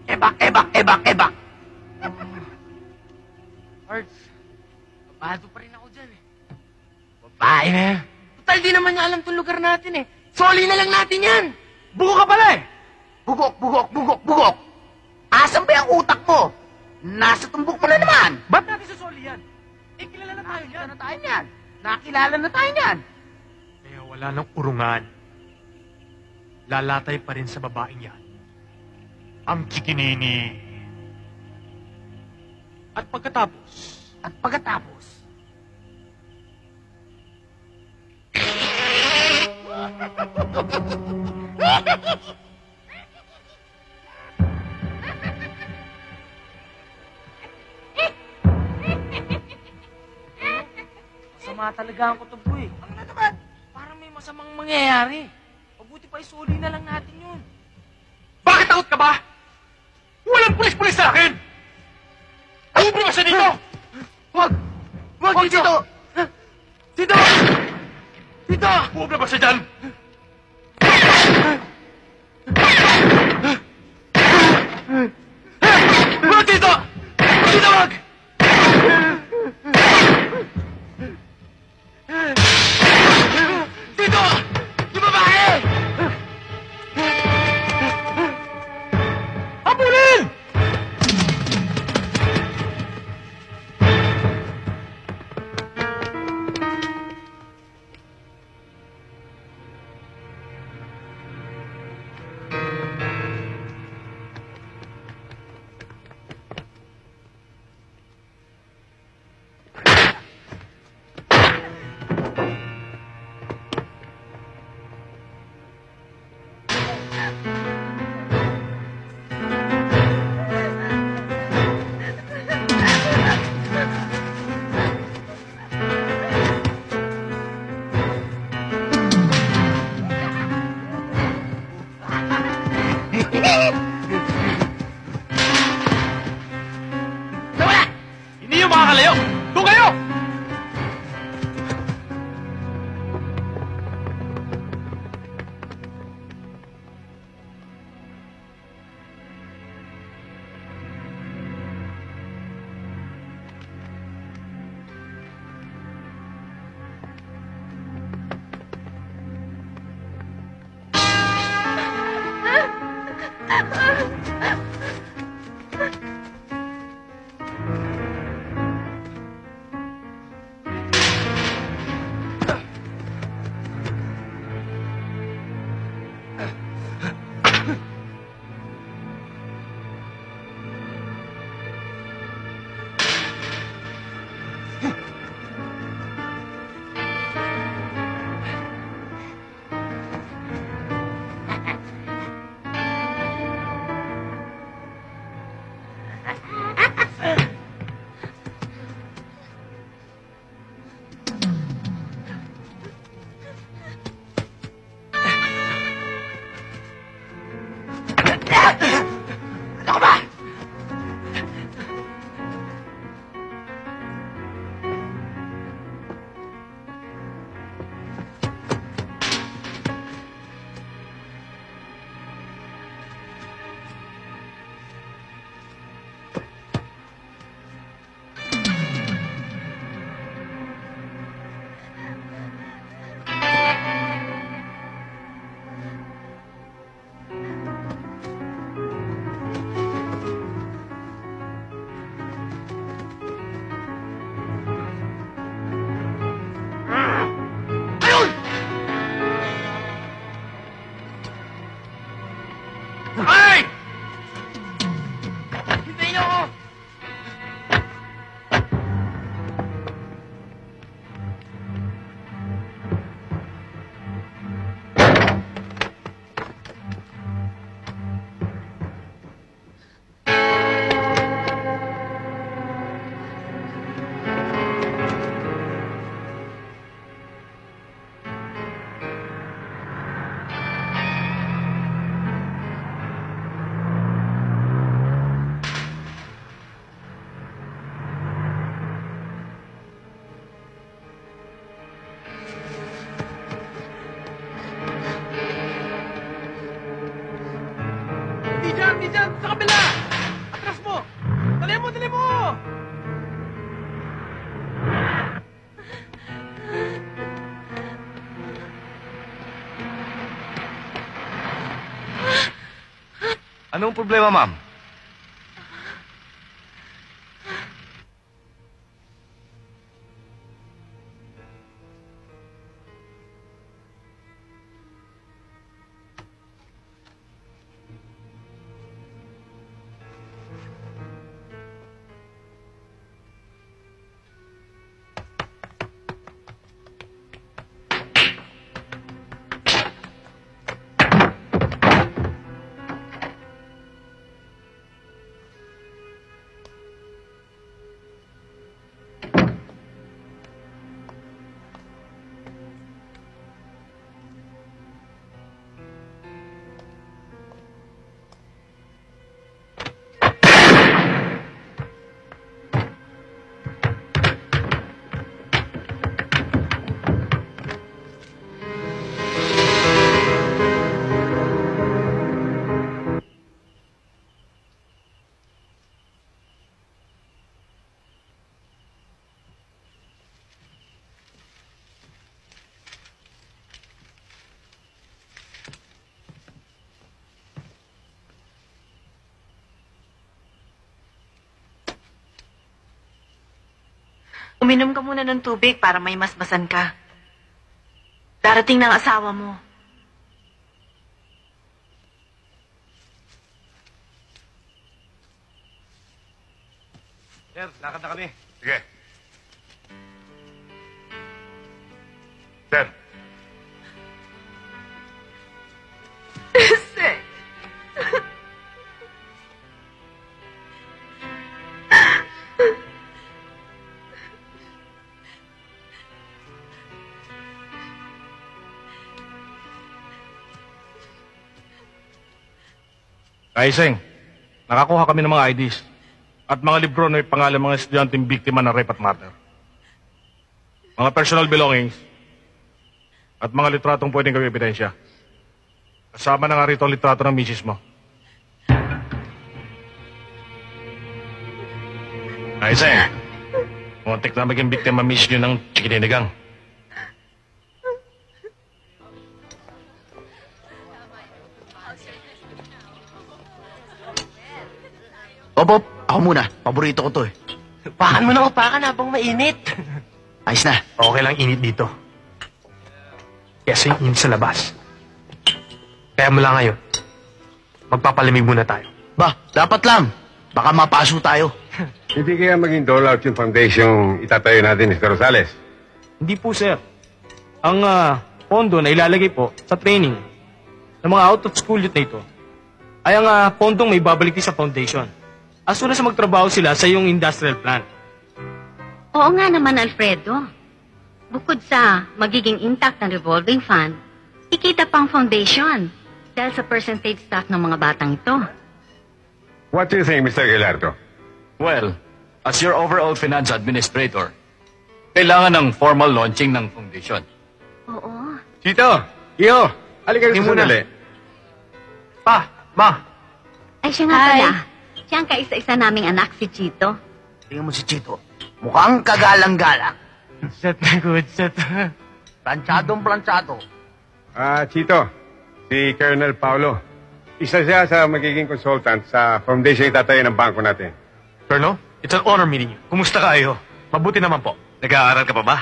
Ebak. Pards, babado pa rin ako dyan eh. Babae na yan. Total, di naman niya alam itong lugar natin eh. Soli na lang natin yan. Buko ka pala eh. Bugok. Asan ba yung utak mo? Nasa tumbok mo na naman. Ba't natin susoli yan? Eh, kilala na tayo yan. Nakilala na tayo niyan. Kaya wala nang urungan. Lalatay pa rin sa babaeng yan. Ang chikinini. At pagkatapos, Masama talaga ang kutubo eh. Ano na naman? Parang may masamang mangyayari. Mabuti pa isuli na lang natin yun. bakit Natatakot ka ba? Walang pulis-pulis sa akin! Uubra ba siya dito? Wag! Wag, Tito! Tito! Tito! Uubra ba siya dyan? Wag, Tito! Tito, wag! Tito! Yung babae! Habulin! Nawala! Hindi yung makakalayo! Doon kayo! Ano ba? Ay! Hintayin niyo ako! Di dyan! Sa kabila! Atras mo! Dali mo! Dali mo! Anong problema, ma'am? Uminom ka muna ng tubig para may masmasan ka. Darating ng asawa mo. Sir, lakad na kami. Sige. Sir. Jose. Kaiseng, nakakuha kami ng mga IDs at mga libro na may pangalan mga estudyanteng biktima ng rape at murder. Mga personal belongings at mga litratong pwedeng gawing ebidensya. Kasama na nga rito ang litrato ng misis mo. Kaiseng, muntik na maging biktima misis nyo ng chikininigang. Opo, ako muna. Paborito ko to eh. Upakan mo na upakan habang mainit. Ayos na. Okay lang init dito. Kasi yung init sa labas. Kaya mula ngayon, magpapalamig muna tayo. Ba, dapat lang. Baka mapaso tayo. Hindi kaya maging dole out yung foundation itatayo natin, Mr. Rosales? Hindi po, sir. Ang pondo na ilalagay po sa training ng mga out-of-school youth na ito ay ang pondong may babalik sa foundation. As soon as magtrabaho sila sa iyong industrial plant. Oo nga naman, Alfredo. Bukod sa magiging intact ng revolving fund, ikita pang foundation dahil sa percentage stock ng mga batang ito. What do you think, Mr. Gilardo? Well, as your overall finance administrator, kailangan ng formal launching ng foundation. Oo. Chito! Iyo! Halika Hindi sa muna. sandali. Pa! Ma! Ay, siya nga pala. Siya ang kaisa-isa naming anak, si Chito. Tingnan mo si Chito. Mukhang kagalang-galang. Set na good set. Planchadong-planchado. Chito, si Colonel Paulo. Isa siya sa magiging consultant sa foundation itatayo ng bangko natin. Colonel, it's an honor meeting you. Kumusta kayo? Mabuti naman po. Nag-aaral ka pa ba?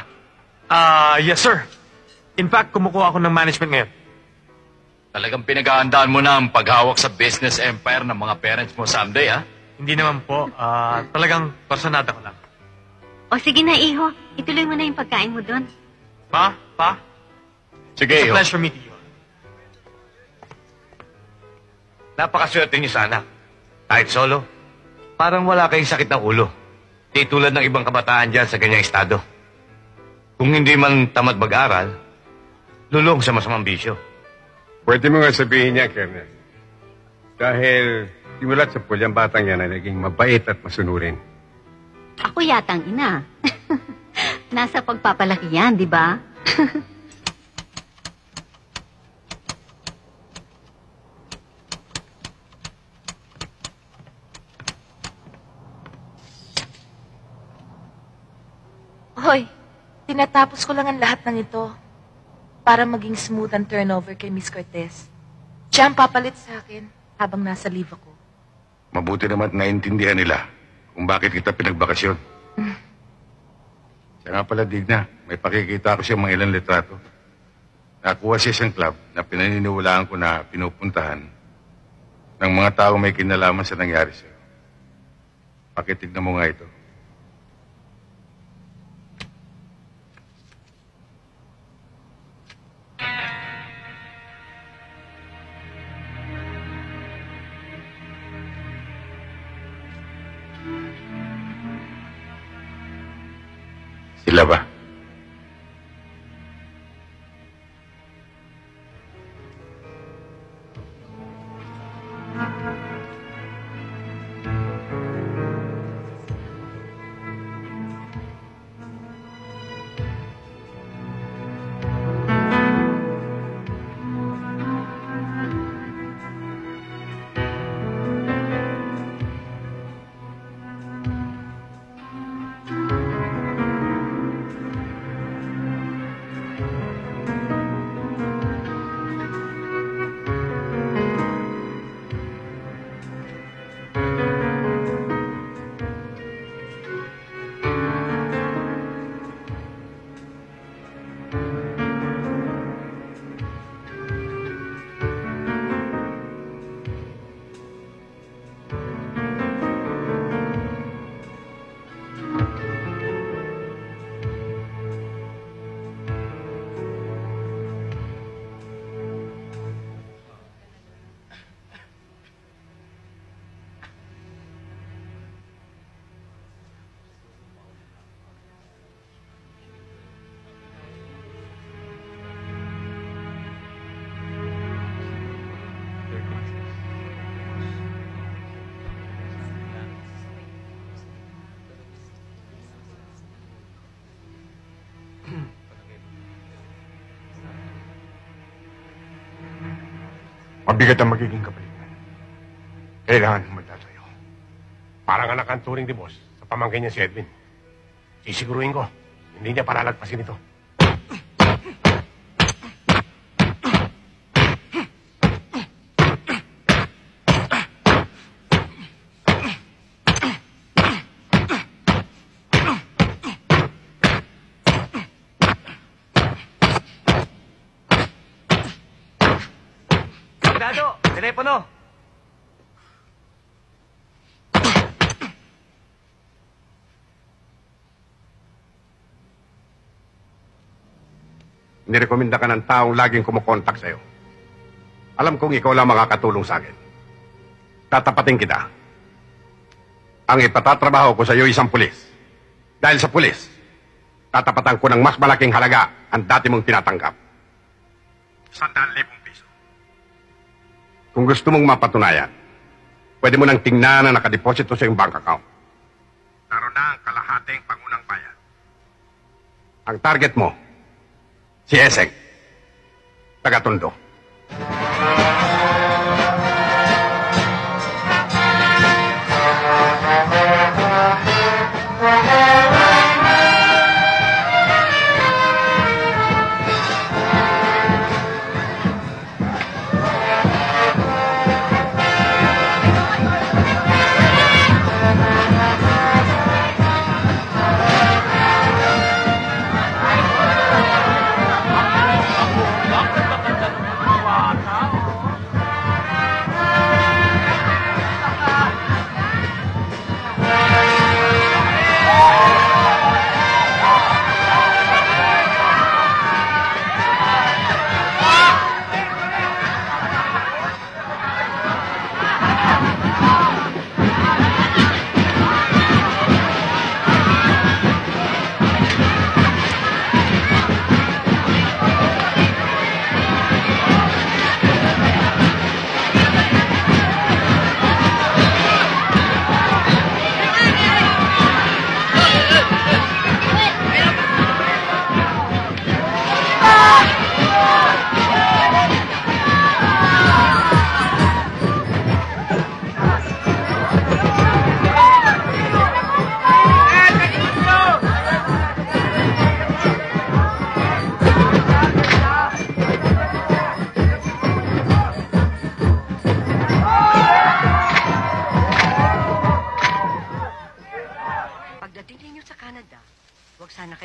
Yes, sir. In fact, kumukuha ako ng management ngayon. Talagang pinag-aandaan mo na ang paghawak sa business empire ng mga parents mo someday, ha? Hindi naman po. Talagang personada ko lang. O sige na, Iho. Ituloy mo na yung pagkain mo doon. Ma? Pa? Sige, It's a pleasure meeting you. Napakaswerte niyo sana. Kahit solo, parang wala kayong sakit ng ulo. Di tulad ng ibang kabataan dyan sa ganyang estado. Kung hindi man tamad mag-aral, lulong sa masamang bisyo. Pwede mo nga sabihin niya, Colonel. Dahil simulat sa pulyang batang yan ay naging mabait at masunurin. Ako yatang ina. Nasa pagpapalaki yan, di ba? Hoy, tinatapos ko lang ang lahat ng ito para maging smooth ang turnover kay Miss Cortez. Siya ang papalit sa akin habang nasa leave ako. Mabuti naman at naintindihan nila kung bakit kita pinagbakasyon. Siya nga pala, Digna, may pakikita ko siya mga ilang litrato. Nakuha siya isang club na pinaniniwalaan ko na pinupuntahan ng mga tao may kinalaman sa nangyari sa'yo. Pakitignan mo nga ito. Sila ba? Mabigat ang magiging kapalitan. Kailangan humanda tayo. Parang anak ang turing ni boss sa pamangkin niya si Edwin. Sisiguruhin ko, hindi niya palalagpasin ito. Dado, telepono. Nirekomenda ka ng taong laging kumukontak sa'yo. Alam kong ikaw lang makakatulong sa akin. Tatapatin kita. Ang ipatatrabaho ko sa iyo isang pulis. Dahil sa pulis, tatapatan ko ng mas malaking halaga ang dati mong tinatanggap. 100,000 piso. Kung gusto mong mapatunayan, pwede mo nang tingnan na nakadeposito sa iyong bank account. Naroon na ang kalahating pangunang bayan. Ang target mo, si Esek, taga-Tondo.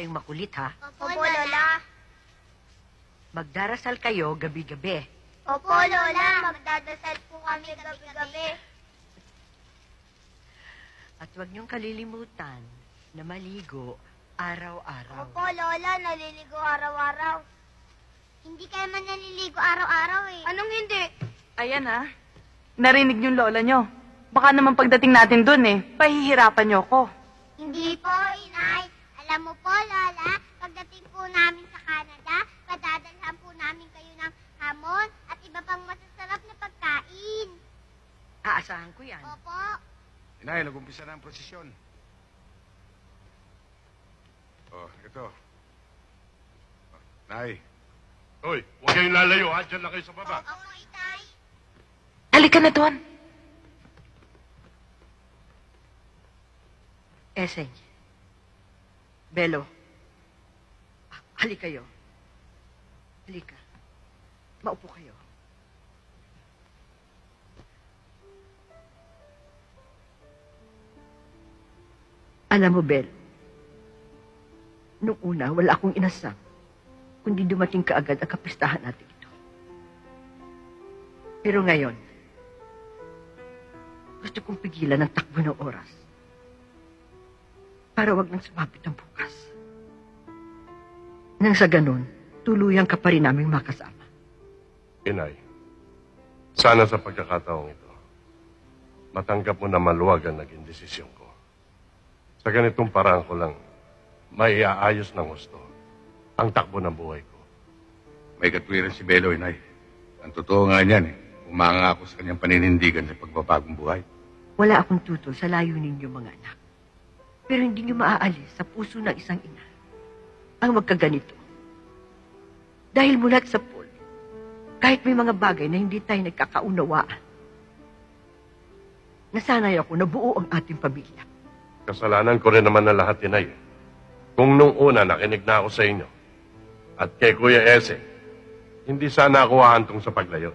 Makulit, ha? Opo, Lola. Magdarasal kayo gabi-gabi. Opo, Lola. Magdadasal po kami gabi-gabi. At huwag niyong kalilimutan na maligo araw-araw. Opo, Lola. Naliligo araw-araw. Hindi kayo man naliligo araw-araw eh. Anong hindi? Ayan ha. Narinig yung lola nyo. Baka naman pagdating natin dun pahihirapan nyo ko. Hindi po, Inay. Alam mo po, Lola, pagdating po namin sa Canada, padadalhan po namin kayo ng hamon at iba pang masasarap na pagkain. Aasahan ko yan. Opo. Inay, nag-umpisa na ang prosesyon. Oh, ito. Oh, Nay. Hoy, huwag kayong lalayo, ha? Diyan lang kayo sa baba. Opo, Itay. Halika na doon. Eseng. Belo. Halika kayo. Halika. Maupo kayo. Alam mo, Bel, nung una, wala akong inasam, kundi dumating kaagad ang kapistahan natin ito. Pero ngayon, gusto kong pigilan ang takbo ng oras para wag nang sumapit ang bukas. Nang sa ganun, tuluyan ka pa rin naming makasama. Inay, sana sa pagkakataong ito, matanggap mo na maluwag ang naging desisyon ko. Sa ganitong paraan ko lang, maiaayos ng gusto ang takbo ng buhay ko. May katwiran si Belo, Inay. Ang totoo nga niyan, umanga ako sa kanyang paninindigan sa pagbabagong buhay. Wala akong tutol sa layunin niyo, mga anak. Pero hindi niyo maaalis sa puso ng isang ina ang magkaganito. Dahil mula sa Paul, kahit may mga bagay na hindi tayo nagkakaunawaan, nasanay ako na buo ang ating pamilya. Kasalanan ko rin naman na lahat yun ay. Kung nung una nakinig na ako sa inyo, at kay Kuya Ese, hindi sana ako ahantong sa paglayo.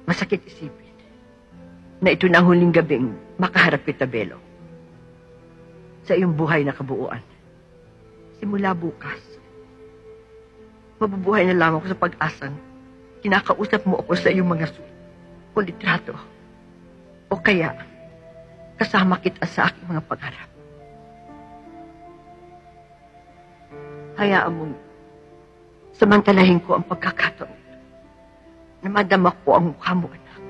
Masakit isipin na ito na ang huling gabing makaharap kita, Belo. Sa iyong buhay na kabuuan. Simula bukas, mabubuhay na lamang ako sa pag-asang kinakausap mo ako sa iyong mga suit o litrato. O kaya, kasama kita sa aking mga pangarap. Hayaan mong samantalahin ko ang pagkakataon na madama ko ang mukha mo, anak.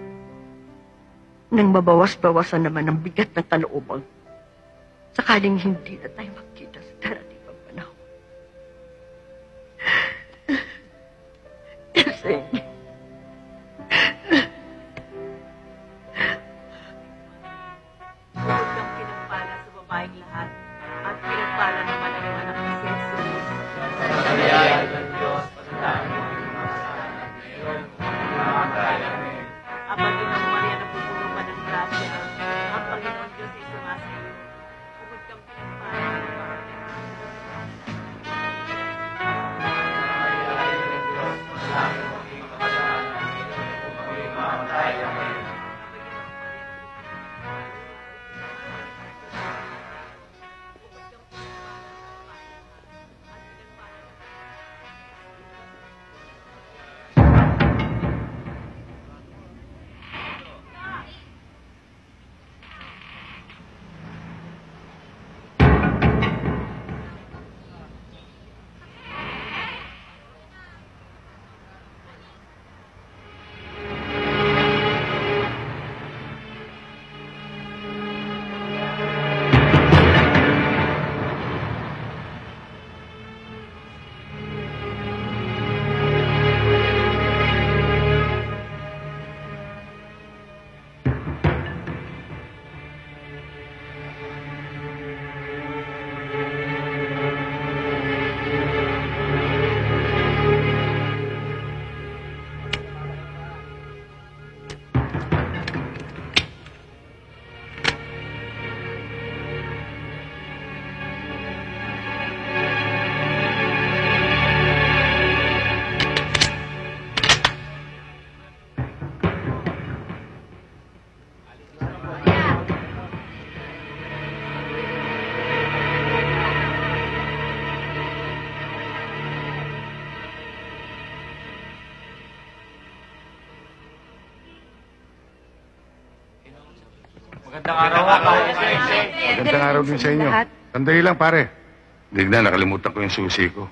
Nang mabawas-bawasan naman ang bigat ng kalooban sakaling hindi na tayo magkita sa darating pang panahon. Ising. Huwag kang pinagpala sa babaeng lahat at pinagpala naman ang iyong anak ni Jesus. Sa biyaya ng Diyos, pagkatapos ng mga kasalanan ngayon, Ama Ginong Maria na pupuno pa ng grasya, ang Panginoon Diyos ay sumasayo. Huwag kang pinagpala sa babaeng Magandang araw din sa inyo. Sandali lang, pare. Digna, nakalimutan ko yung susi ko.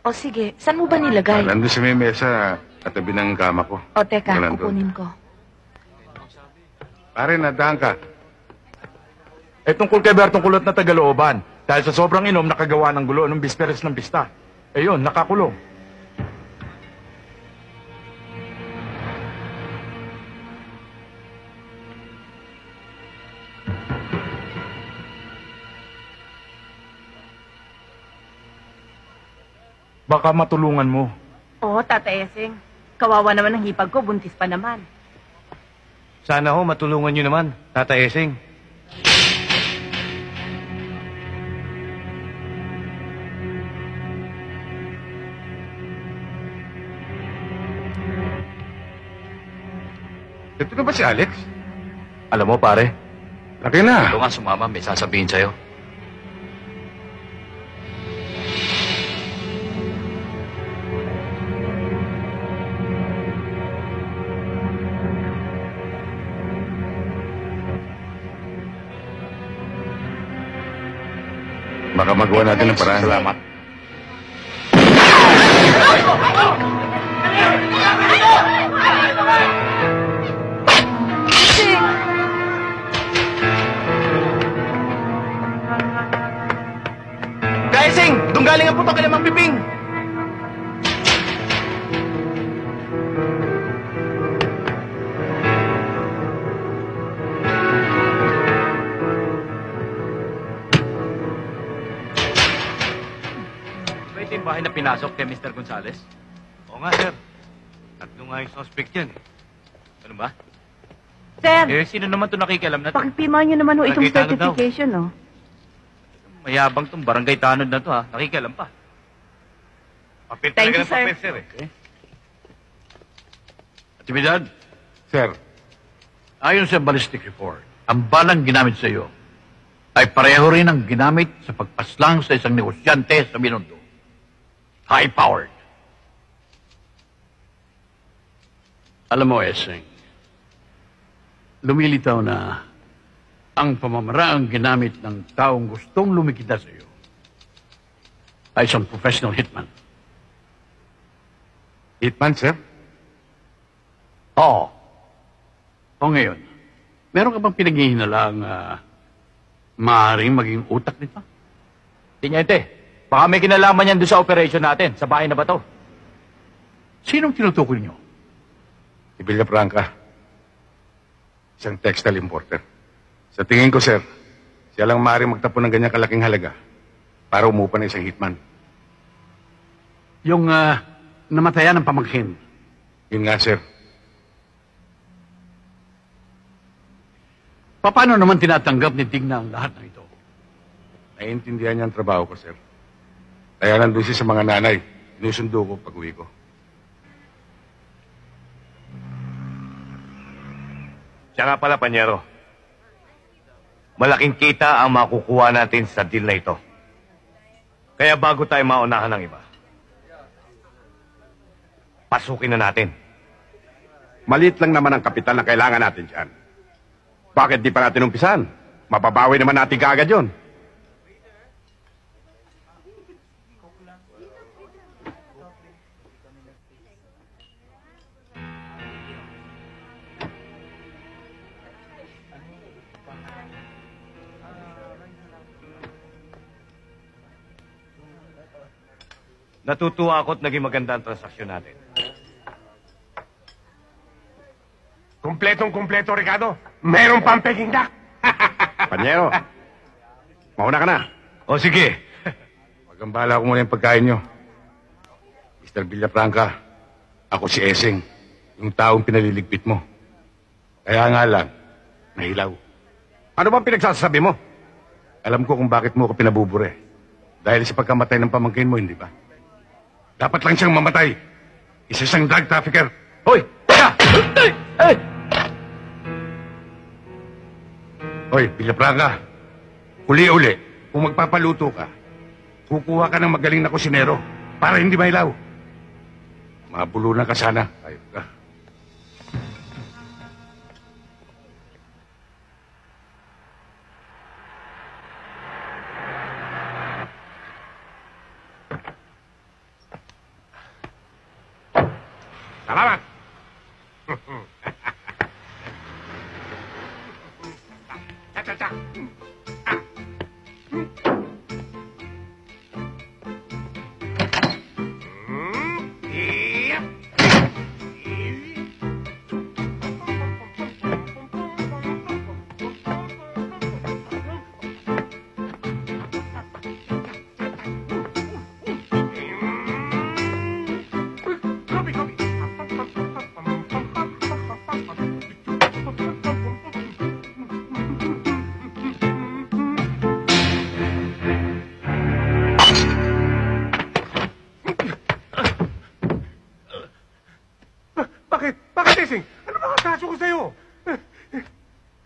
O sige, saan mo ba nilagay? Nandun sa may mesa, katabi ng kama ko. O teka, Nandun. kukunin ko. Pare, nadahan ka. Eh tungkol kay Bertong Kulot na Tagalooban. Dahil sa sobrang inom, nakagawa ng gulo nung bisperes ng pista. Eh yun, nakakulong. Baka matulungan mo. Oo, Tata Esing. Kawawa naman ang hipag ko, buntis pa naman. Sana ho, matulungan nyo naman, Tata Esing. Ito na ba si Alex? Alam mo, pare, Laki na. ito nga sumama, may sasabihin sa'yo. Baka magawa natin ng paraan. Salamat. Gaising! Doon galing ang putok kay Lamang Piping! yung bahay na pinasok kay Mr. Gonzales? Oo nga, sir. Tatlo nga yung suspect yan. Ano ba? Sir, Eh, sino naman to nakikialam na to? pakipirmahan niyo naman ho itong Nakita na daw. certification, no? Mayabang tong barangay tanod na to, ha? Nakikialam pa. Papel Thank talaga you, ng sir. papel, sir. Aktibidad, Sir, ayon sa ballistic report, ang balang ginamit sa iyo ay pareho rin ang ginamit sa pagpaslang sa isang negosyante sa Binondo. High-powered. Alam mo, Eseng, lumilitaw na ang pamamaraang ginamit ng taong gustong lumikita sa iyo ay isang professional hitman. hitman, sir? Oo. O ngayon, meron ka bang pinaghihinalaang maaaring maging utak nito? Tinyente, baka may kinalaman yan doon sa operation natin, sa bahay na ba to? Sinong tinutukoy niyo? Si Villafranca. Isang textile importer. Sa tingin ko, sir, siya lang maaaring magtapon ng ganyang kalaking halaga para umupa ng isang hitman. Yung namatayan ng pamangkin. Yun nga, sir. Paano naman tinatanggap ni Digna ang lahat ng ito? Naiintindihan niya ang trabaho ko, sir. Kaya nandun siya sa mga nanay. Inusundo ko pag-uwi ko. Siya nga pala, Panyero. Malaking kita ang makukuha natin sa deal na ito. Kaya bago tayo maunahan ng iba, pasukin na natin. Maliit lang naman ang kapital na kailangan natin dyan. Bakit di pa natin umpisan? Mapabawi naman natin kaagad yun. Natutuwa ako at naging maganda ang transaksyon natin. Kumpletong-kumpleto, Ricardo. Meron pang Peking duck. Panyero, mauna ka na. O sige. Magambala ko muna yung pagkain nyo. Mr. Villafranca, ako si Eseng, yung taong pinaliligpit mo. Kaya nga lang, nahilaw. Ano bang pinagsasabi mo? Alam ko kung bakit mo ako pinabubure. Dahil sa pagkamatay ng pamangkin mo, hindi ba? Dapat lang siyang mamatay. Isa siyang drug trafficker. Hoy! Teka! Ay! Hoy, Villafranca, uli-uli, kung magpapaluto ka, kukuha ka ng magaling na kusinero para hindi mailaw. Mabulunan ka sana. Ayun ka. Salamat. Cha-cha-cha. Yep. Bakit, Esing? Ano ba ang kaso ko sa'yo?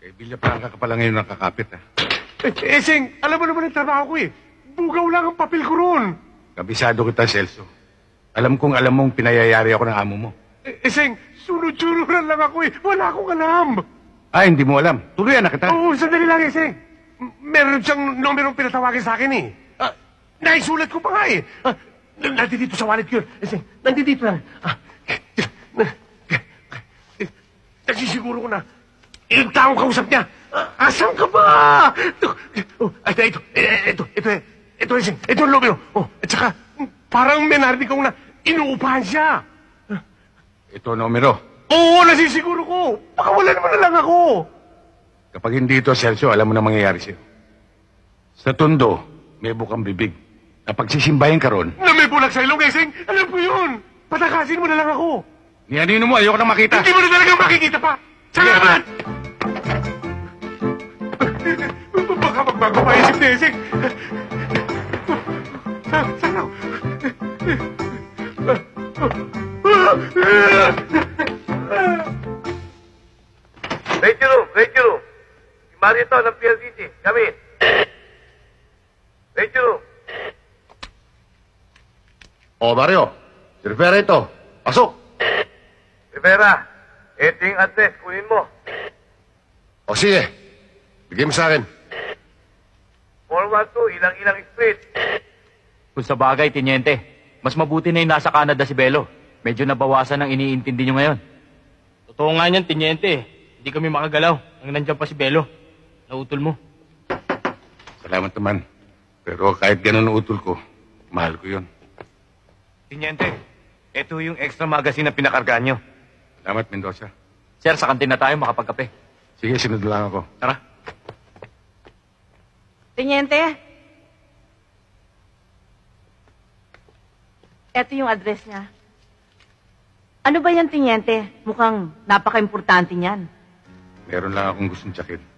Kay Villafranca ka pala ngayon nakakapit, ha? Esing, alam mo naman ang trabaho ko eh. Bugaw lang ang papel ko ron. Kabisado kita, Celso. Alam kong alam mong pinayayari ako ng amo mo. Esing, sunod-sunuran lang ako eh. Wala akong alam. Ah, hindi mo alam. Tuluyan na kita. Oo, sandali lang, Esing. Meron siyang numerong pinatawagin sa akin eh. Naisulat ko pa nga eh. Nandito sa wallet ko yun. Esing, nandito lang. Nagsisiguro ko na yung taong kausap niya. Asan ka ba? Ito, Esing. Ito ang numero. At saka, parang may narinig ko na inuupahan siya. Ito numero. Oo, nasisiguro ko. Baka wala naman na lang ako. Kapag hindi ito, Celso, alam mo na mangyayari sa'yo. Sa tundo, may bukang bibig. na pagsisimbahin ka ron, Na may bulag sa ilong, Esing! Alam ko yun! Patakasin mo na lang ako! niyanino mo, ayoko na makita. Hindi mo na talagang makikita pa! Salamat! Baka magbago pa isip ni Esing! Sana! Radio room! Si Marito ng PLDT, come in. Radio room. Mario. Si Rivera ito. Pasok. Rivera, ito yung address, kunin mo. Sige. Bigay mo sa akin. 412, ilang street. Kung sa bagay, Tiniente, mas mabuti na yung nasa Canada si Belo. Medyo nabawasan ang iniintindi nyo ngayon. Totoo nga niyan, Tiniente. Hindi kami makagalaw. Ang nandiyan pa si Belo. Nautol mo. Salamat naman. Pero kahit ganun ang utol ko, mahal ko yun. Tiniente, ito yung extra magazine na pinakargaan nyo. Salamat, Mendoza. Sir, sa kantin na tayo makapagkape. Sige, sunod lang ako. Tara. Teniente. Ito yung address niya. Ano ba yan, Teniente? Mukhang napaka-importante niyan. Meron lang akong gustong tsakin.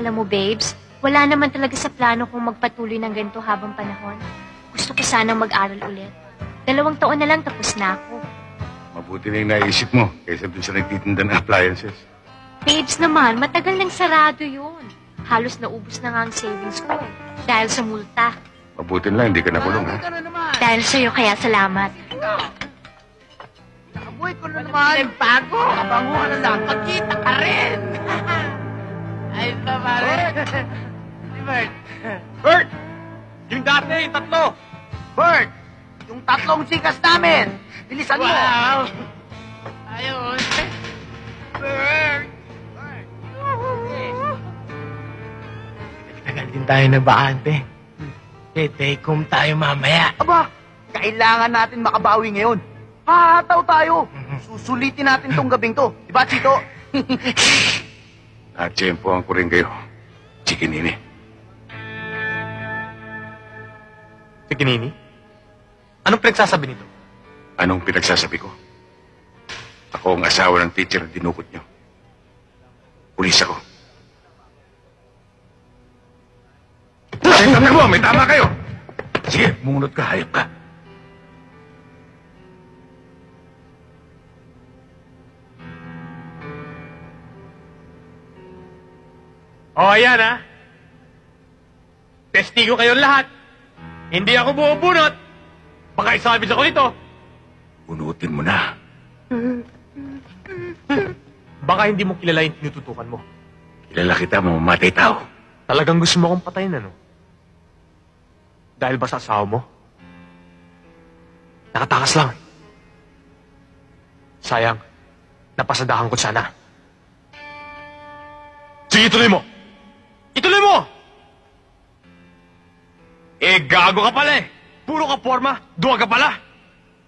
Alam mo, babes, wala naman talaga sa plano kong magpatuloy ng ganito habang panahon. Gusto ko sanang mag-aral ulit. 2 taon na lang tapos na ako. Mabuti na yung naisip mo kaysa dun sa nagtitinda ng appliances. Babes naman, matagal nang sarado yun. Halos naubos na nga ang savings ko eh. Dahil sa multa. Mabuti na lang, hindi ka nakulong, ha? Dahil sa'yo, kaya salamat. Nakabuhay ko na naman. Bago. Kabango ka na lang. Pagkita ka rin. Ay, pare. Si Bert. Bert! Yung dati, 3. Bert! Yung 3 sikas namin. Bilisan mo. Wow! Ayun. Bert! Tagal din tayo na bakante. Take home tayo mamaya. Aba, kailangan natin makabawi ngayon. Hahataw tayo. Susulitin natin tong gabing to. Diba, Chito? Natsyempohan ko rin kayo. Chikinini. Chikinini? Anong pinagsasabi nito? Anong pinagsasabi ko? Ako ang asawa ng teacher na dinukot nyo. Pulis ako. Ay, tama mo! May tama kayo! Sige, munot ka, hayop ka. O, ayan ha. Testigo kayong lahat. Hindi ako bumubunot. Baka isabis ako nito. Bunutin mo na. Baka hindi mo kilala yung tinututukan mo. Kilala kita, mamamatay tao. Talagang gusto mo akong patayin, ano? Dahil ba sa asawa mo? Nakatakas lang. Sayang, napasadahan ko sana. Sige, ituloy mo! Ituloy mo! Eh, gago ka pala eh! Puro ka forma, duwag ka pala!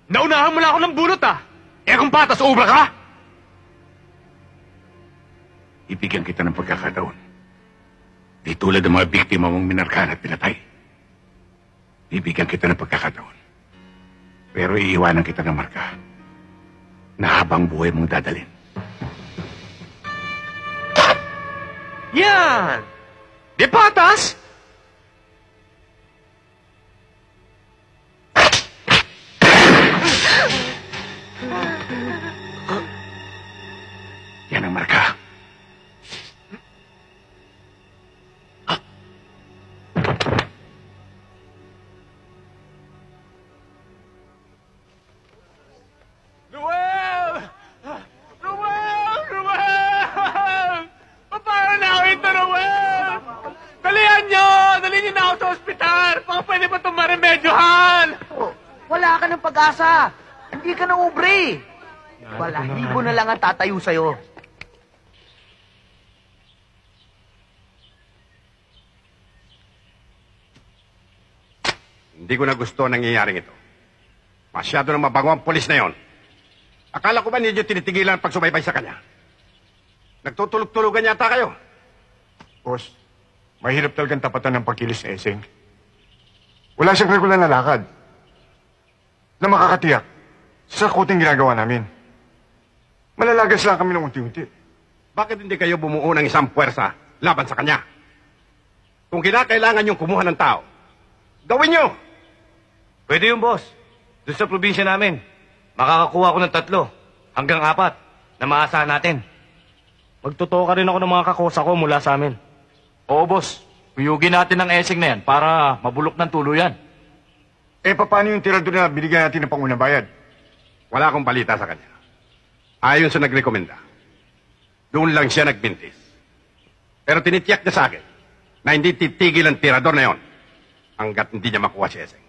Naunahan mo na ako ng bunot ah! Eh kung patas, ubra ka! Ibigyan kita ng pagkakataon. Di tulad ng mga biktima mong minarkahan at pinatay. Ibigyan kita ng pagkakataon. Pero iiwanan kita ng marka na habang buhay mong dadalhin. Yan! Di patas! Yan ang marka. Ruel! Ruel! Ruel! Paano na ako ito, Ruel? Dalihan nyo! Dalihan nyo na ako sa ospital! Baka pwede ba itong maremedyohan? Wala ka ng pag-asa. Hindi ka na ubre. Balahibo na lang ang tatayo sa'yo. Hindi ko na gusto ang nangyayaring ito. Masyado na mabango ang polis na yon. Akala ko ba ninyo tinitigilan ang pagsubaybay sa kanya? Nagtutulog-tulugan yata kayo. Boss, mahirap talagang tapatan ng pagkilos ni Eseng. Wala siyang regular na lakad na makakatiyak sa kuting ginagawa namin. Malalagas lang kami ng unti-unti. Bakit hindi kayo bumuo ng isang puwersa laban sa kanya? Kung kinakailangan yung kumuha ng tao, gawin nyo! Pwede yung boss. Doon sa probinsya namin, makakakuha ko ng 3 hanggang 4 na maasahan natin. Magtotoo ka rin ako ng mga kakosa ko mula sa amin. Oo, boss. Huyugin natin ang esing na yan para mabulok ng tuluyan. Eh, paano yung tirador na binigyan natin ng pangunang bayad? Wala akong balita sa kanya. Ayon sa nagrekomenda, doon lang siya nagbintis. Pero tinitiyak niya sa akin na hindi titigil ang tirador na yon hanggat hindi niya makuha si Eseng.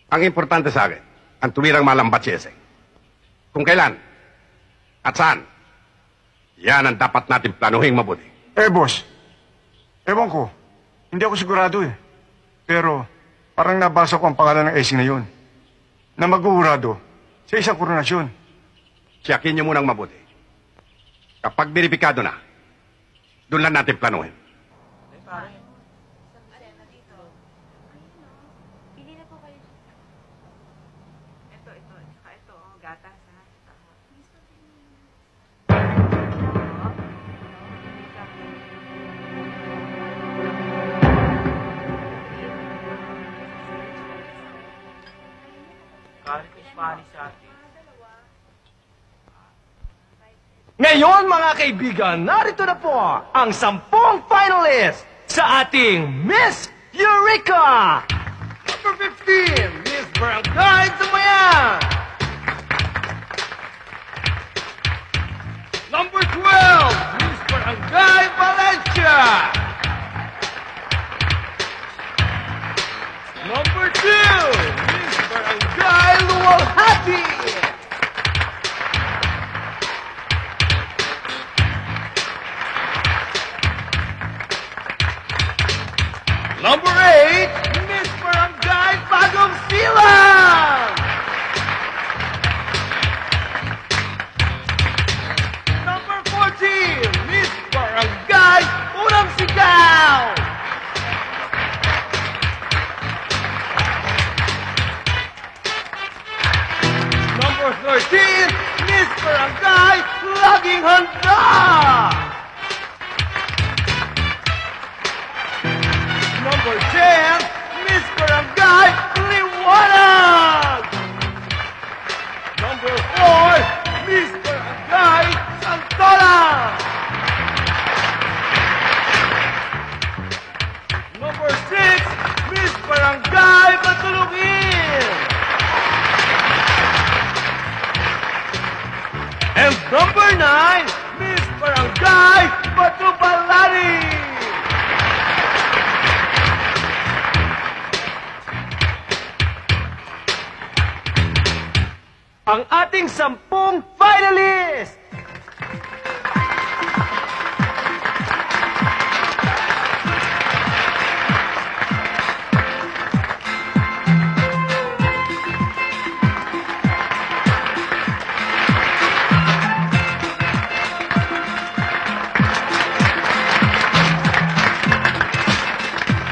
Ang importante sa akin, ang tuwirang malambat si Eseng. Kung kailan at saan, yan ang dapat natin planuhin mabuti. Eh, boss, ewan ko. Hindi ako sigurado eh. Pero parang nabasa ko ang pangalan ng Esing na yun na maghuhurado sa isang koronasyon. Siyakin niyo munang mabuti. Kapag beripikado na, doon lang natin planuhin. Ngayon, mga kaibigan, narito na po ang 10 finalists sa ating Miss Eureka! Number 15, Miss Barangay Tumayan! Number 12, Miss Barangay Valencia! Number 2, Miss Barangay Luwalhati! Number 8, Miss Barangay Bagong Silang! Number 14, Miss Barangay Unang Sigaw! Number 13, Miss Barangay Laging Handa! Number 10, Miss Barangay Liwanag! Number 4, Miss Barangay Santola! Barangay Patulugin! And number 9, Miss Barangay Patubalani! Ang ating 10 finalist!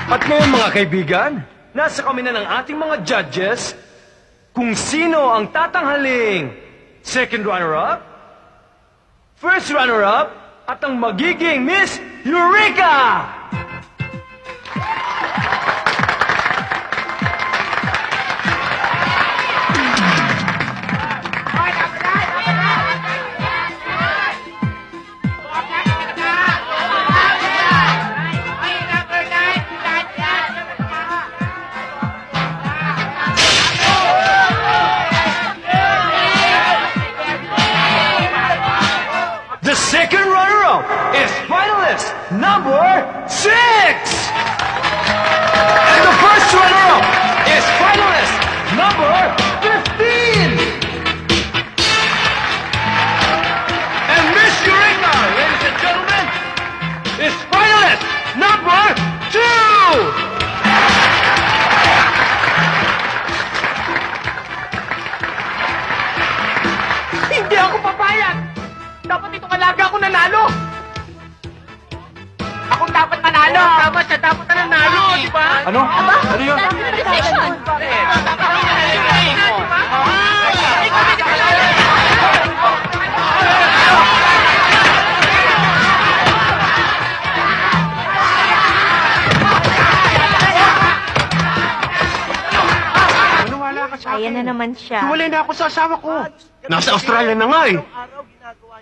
At ngayon mga kaibigan, nasa kami na ng ating mga judges kung sino ang tatanghaling second runner-up, first runner-up, at ang magiging Miss Eureka! The second runner-up is finalist number 6! And the first runner-up is finalist number 15! And Miss Eureka, ladies and gentlemen, is finalist number 2! Hindi ako papayag! Dapat itong alaga ako nanalo! Ako dapat manalo! Tama siya, dapat na nanalo, di ba? Ano? Ano yun? Ayan na naman siya. Hiwalay na ako sa asawa ko. Nasa Australia na nga eh.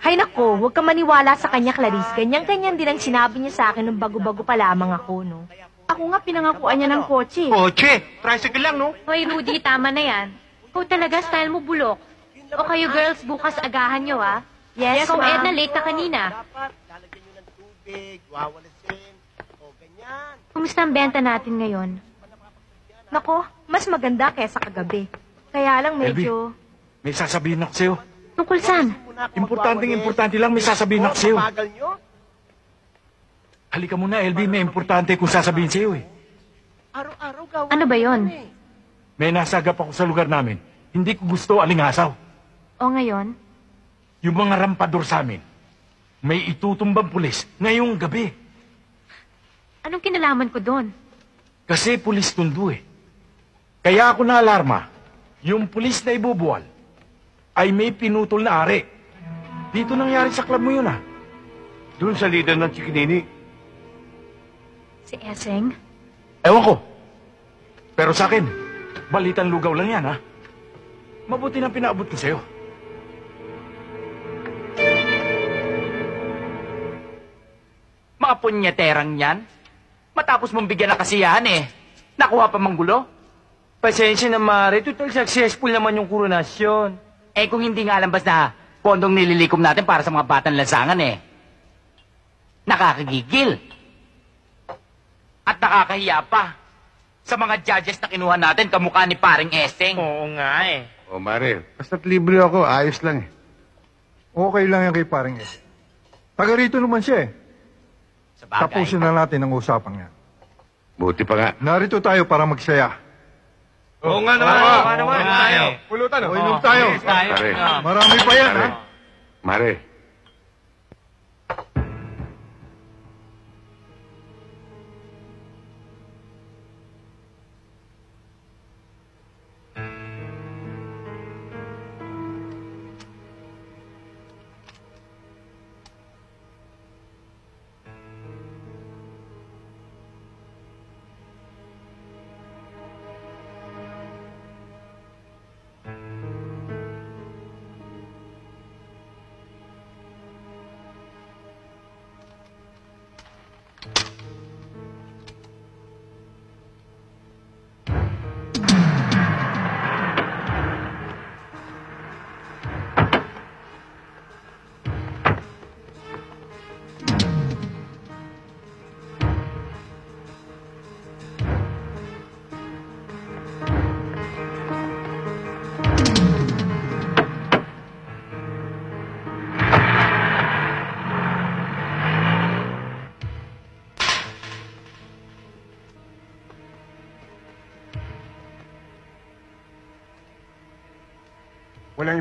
Hay nako, huwag ka maniwala sa kanya, Clarice. Ganyan-ganyan din ang sinabi niya sa akin nung bago-bago pa lamang ako, no? Ako nga pinangakuan niya ng kotse. Kotse? Tricycle lang, no? Hoy, Rudy, tama na yan. Ikaw talaga, style mo bulok. O kayo girls, bukas agahan nyo, ah. Yes, Ikaw, Edna, late na kanina. Kumusta ang benta natin ngayon? Nako, mas maganda kesa kagabi. Kaya lang medyo... May sasabihin ako sa'yo. Tungkol saan? Importante lang may sasabihin ako sa'yo. Halika muna, LB. May importante kung sasabihin sa'yo eh. Ano ba yon? May nasagap ako sa lugar namin. Hindi ko gusto alingasaw. O ngayon? Yung mga rampador sa amin, may itutumbang pulis ngayong gabi. Anong kinalaman ko doon? Kasi pulis tundo eh. Kaya ako na-alarma, yung pulis na ibubuwal ay may pinutol na ari. Dito nangyari sa club mo yun ah. Doon sa leader ng Chikinini. Si Eseng? Ewan ko. Pero sa akin, balitang lugaw lang yan ha. Mabuti na pinaabot ko sa'yo. Mga punyeterang yan. Matapos mong bigyan ng kasiyahan eh. Nakuha pa mang gulo. Pasensya na, Mare. Total successful naman yung koronasyon. Eh kung hindi nga alam basta pondong nililikom natin para sa mga batang lansangan eh. Nakakagigil. At nakakahiya pa. Sa mga judges na kinuha natin, kamukha ni paring Eseng. Oo nga eh. O, Mare, basta't libre ako, ayos lang eh. Okay lang yan kay paring S. Taga rito naman siya eh. Tapusin na natin ang usapang yan. Buti pa nga. Narito tayo para magsaya. Oo nga naman. Oo nga naman. Pulutan, o inom tayo. Mare. Marami pa yan, ha? Mare.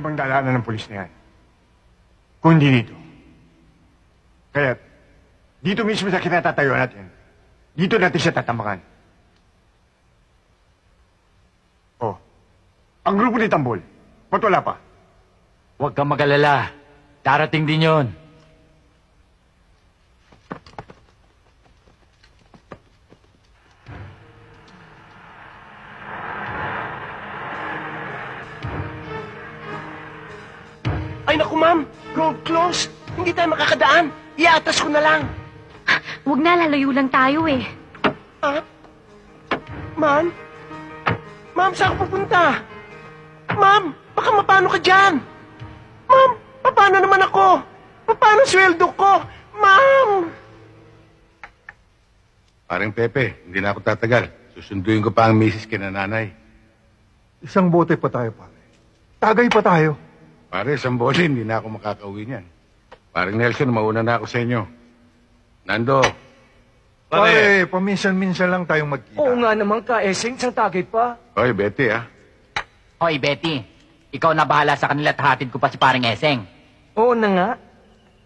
ibang daanan ng pulis na yan. Kung hindi dito. Kaya, dito mismo sa kinatatayo natin, dito natin siya tatamakan. Oh, ang grupo ni Tambol, ba't wala pa? Huwag kang mag-alala. Darating din yon. Ay naku, ma'am. Road closed. Hindi tayo makakadaan. Iatas ko na lang. Huwag na, lalayo lang tayo eh. Ah? Ma'am? Ma'am, saan ka pupunta? Ma'am, baka mapano ka dyan. Ma'am, paano naman ako? Paano sweldo ko? Ma'am! Parang Pepe, hindi na ako tatagal. Susunduin ko pa ang misis kina nanay. Isang bote pa tayo, pare. Tagay pa tayo. Pare, isang bote, hindi na ako makakauwi niyan. Parang Nelson, mauna na ako sa inyo. Nando. Pare, paminsan-minsan lang tayong magkita. Oo nga naman ka, Eseng. Isang tagay pa. Hoy, Betty, ah. Hoy, Betty. Ikaw na bahala sa kanila at hatid ko pa si paring Eseng. Oo na nga.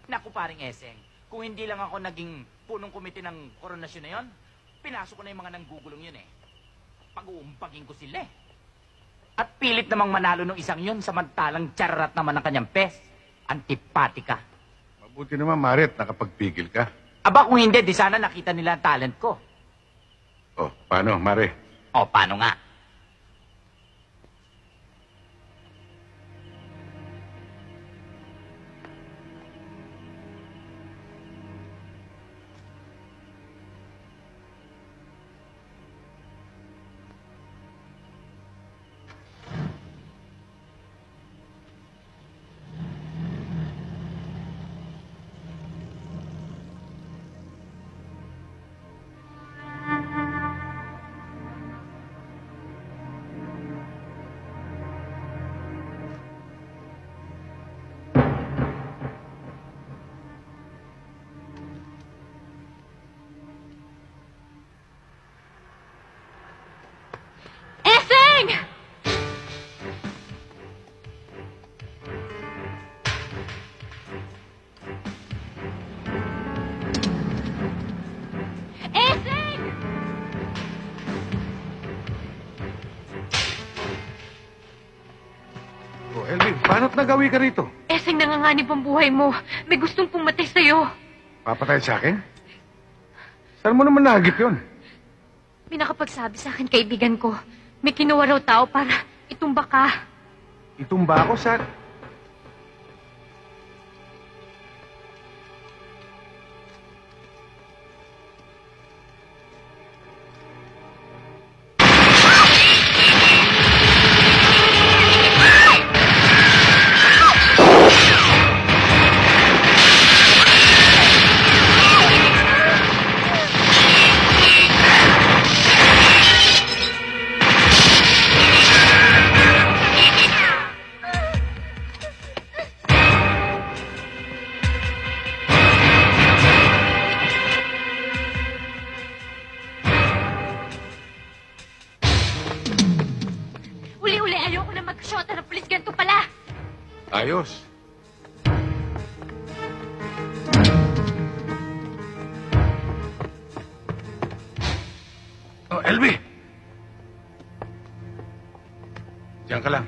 Naku, paring Eseng. Kung hindi lang ako naging punong komite ng koronasyon na yon, pinasok ko na yung mga nanggugulong yun eh. Pag-uumpagin ko sila eh. At pilit namang manalo ng isang yun, samantalang tsarat naman ang kanyang pes. Antipatika. Mabuti naman, Marit, nakapagpigil ka. Aba, kung hindi, di sana nakita nila ang talent ko. Oh, paano, Mare? O, paano nga? Eseng! Eseng! Oh, Elvin, paano't nagawi ka rito? Eseng, nanganganib ang buhay mo. May gustong pumatay sa'yo. Papatay sa akin? Saan mo naman nahagip yun? May nakapagsabi sa akin, kaibigan ko. May kinuha raw tao para itumba ka. Itumba ako sa... Uli-uli, ayoko na mag-shota ng pulis. Ganito pala. Ayos. Oh, Elvi! Diyan ka lang.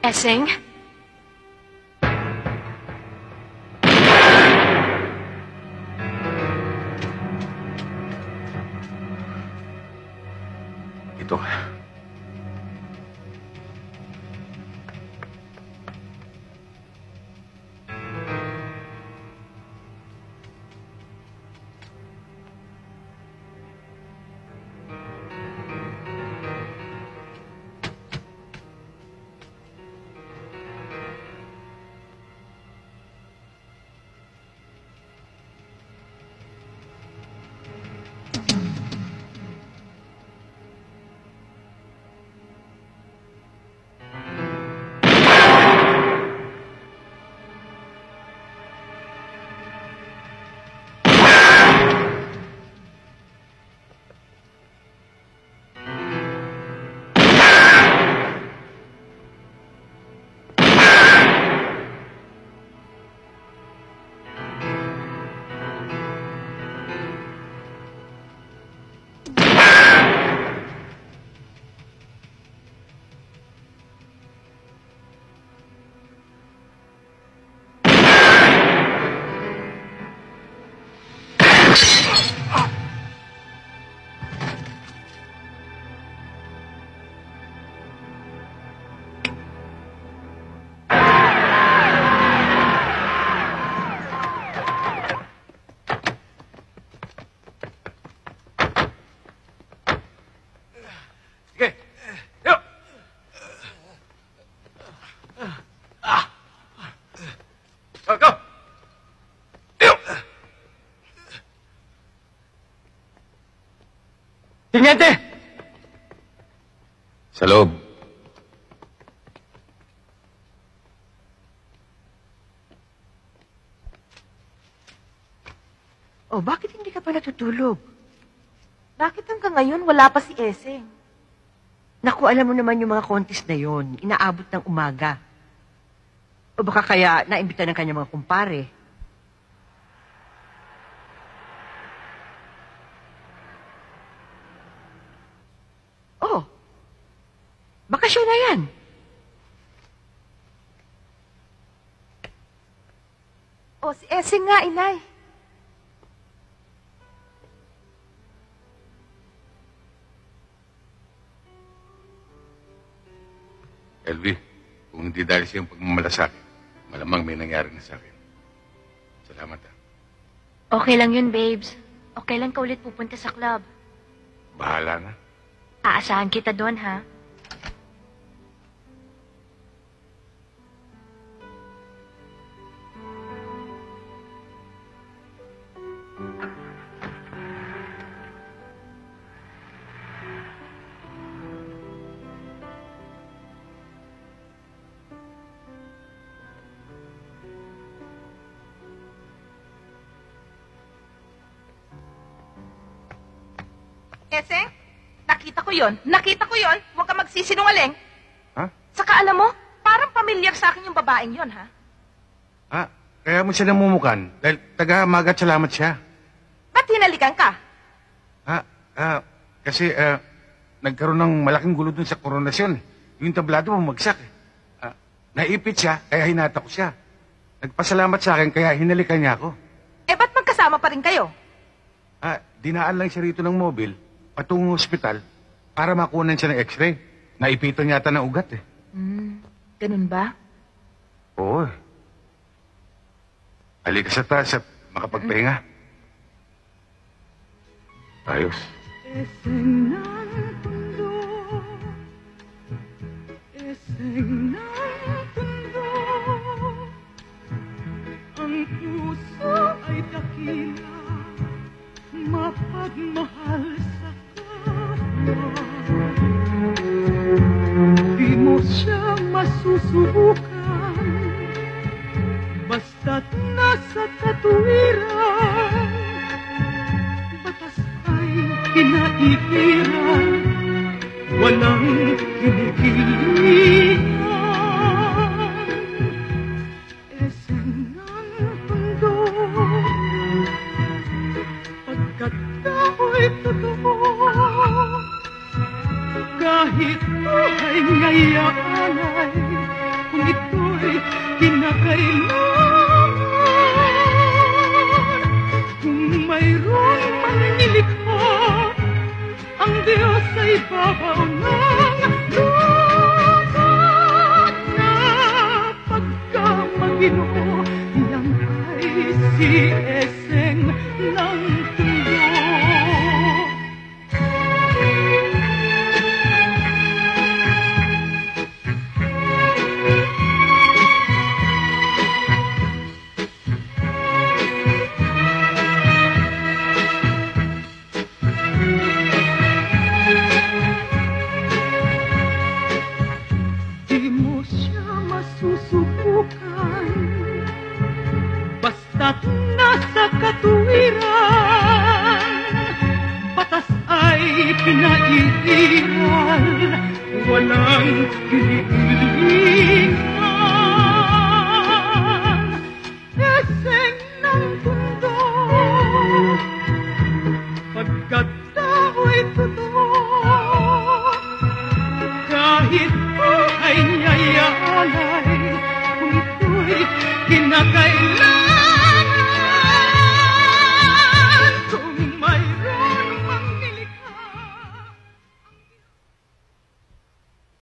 Essing? Ito. Tiniente! Sa loob. Oh, bakit hindi ka pa natutulog? Bakit hanggang ngayon wala pa si Eseng? Naku, alam mo naman yung mga contest na yon, inaabot ng umaga. O baka kaya naimbita ng kanyang mga kumpare. Oh, bakasyon na yan. O, si Eseng nga, inay. Elvie, kung hindi dahil sa iyong pagmamalasakit, malamang may nangyari na sa akin. Salamat, ha. Okay lang yun, babes. Okay lang ka ulit pupunta sa club. Bahala na. Aasahan kita doon, ha? Eseng, nakita ko yon. Nakita ko yon. Huwag ka magsisinungaling. Ha? Saka alam mo, parang pamilyar sa akin yung babaeng yon, ha? Kaya mo siya namumukan dahil taga-magat salamat siya. Ba't hinalikan ka? Kasi nagkaroon ng malaking gulo dun sa koronasyon. Yung tablado bumagsak. Naipit siya, kaya hinata ko siya. Nagpasalamat sa akin, kaya hinalikan niya ako. Eh, ba't magkasama pa rin kayo? Dinaan lang siya rito ng mobil, patungong ospital, para makunan siya ng x-ray. Naipiton yata ng ugat eh. Ganun ba? Oo. Halika sa taas at makapagpahinga. Ayos. Eseng ng pundo, eseng ng pundo, ang puso ay dakila, mapagmahal sa kapwa. Di mo siya masusubukan, basta't nasa katuwiran, batas ay pinaiiran, walang kinikilingan. Eseng ng pundo, pagkat ako'y totoo, kahit buhay ngayaalay, kung ito'y kinakailangan. Kung mayroon mang nilikha, ang Diyos ay babaw ng lupat na pagkamaginoo, yan ay si Eseng ng pundo. Di mo siya masusubukan, basta't nasa katuwiran, batas ay pinaiiral, walang kinikilingan.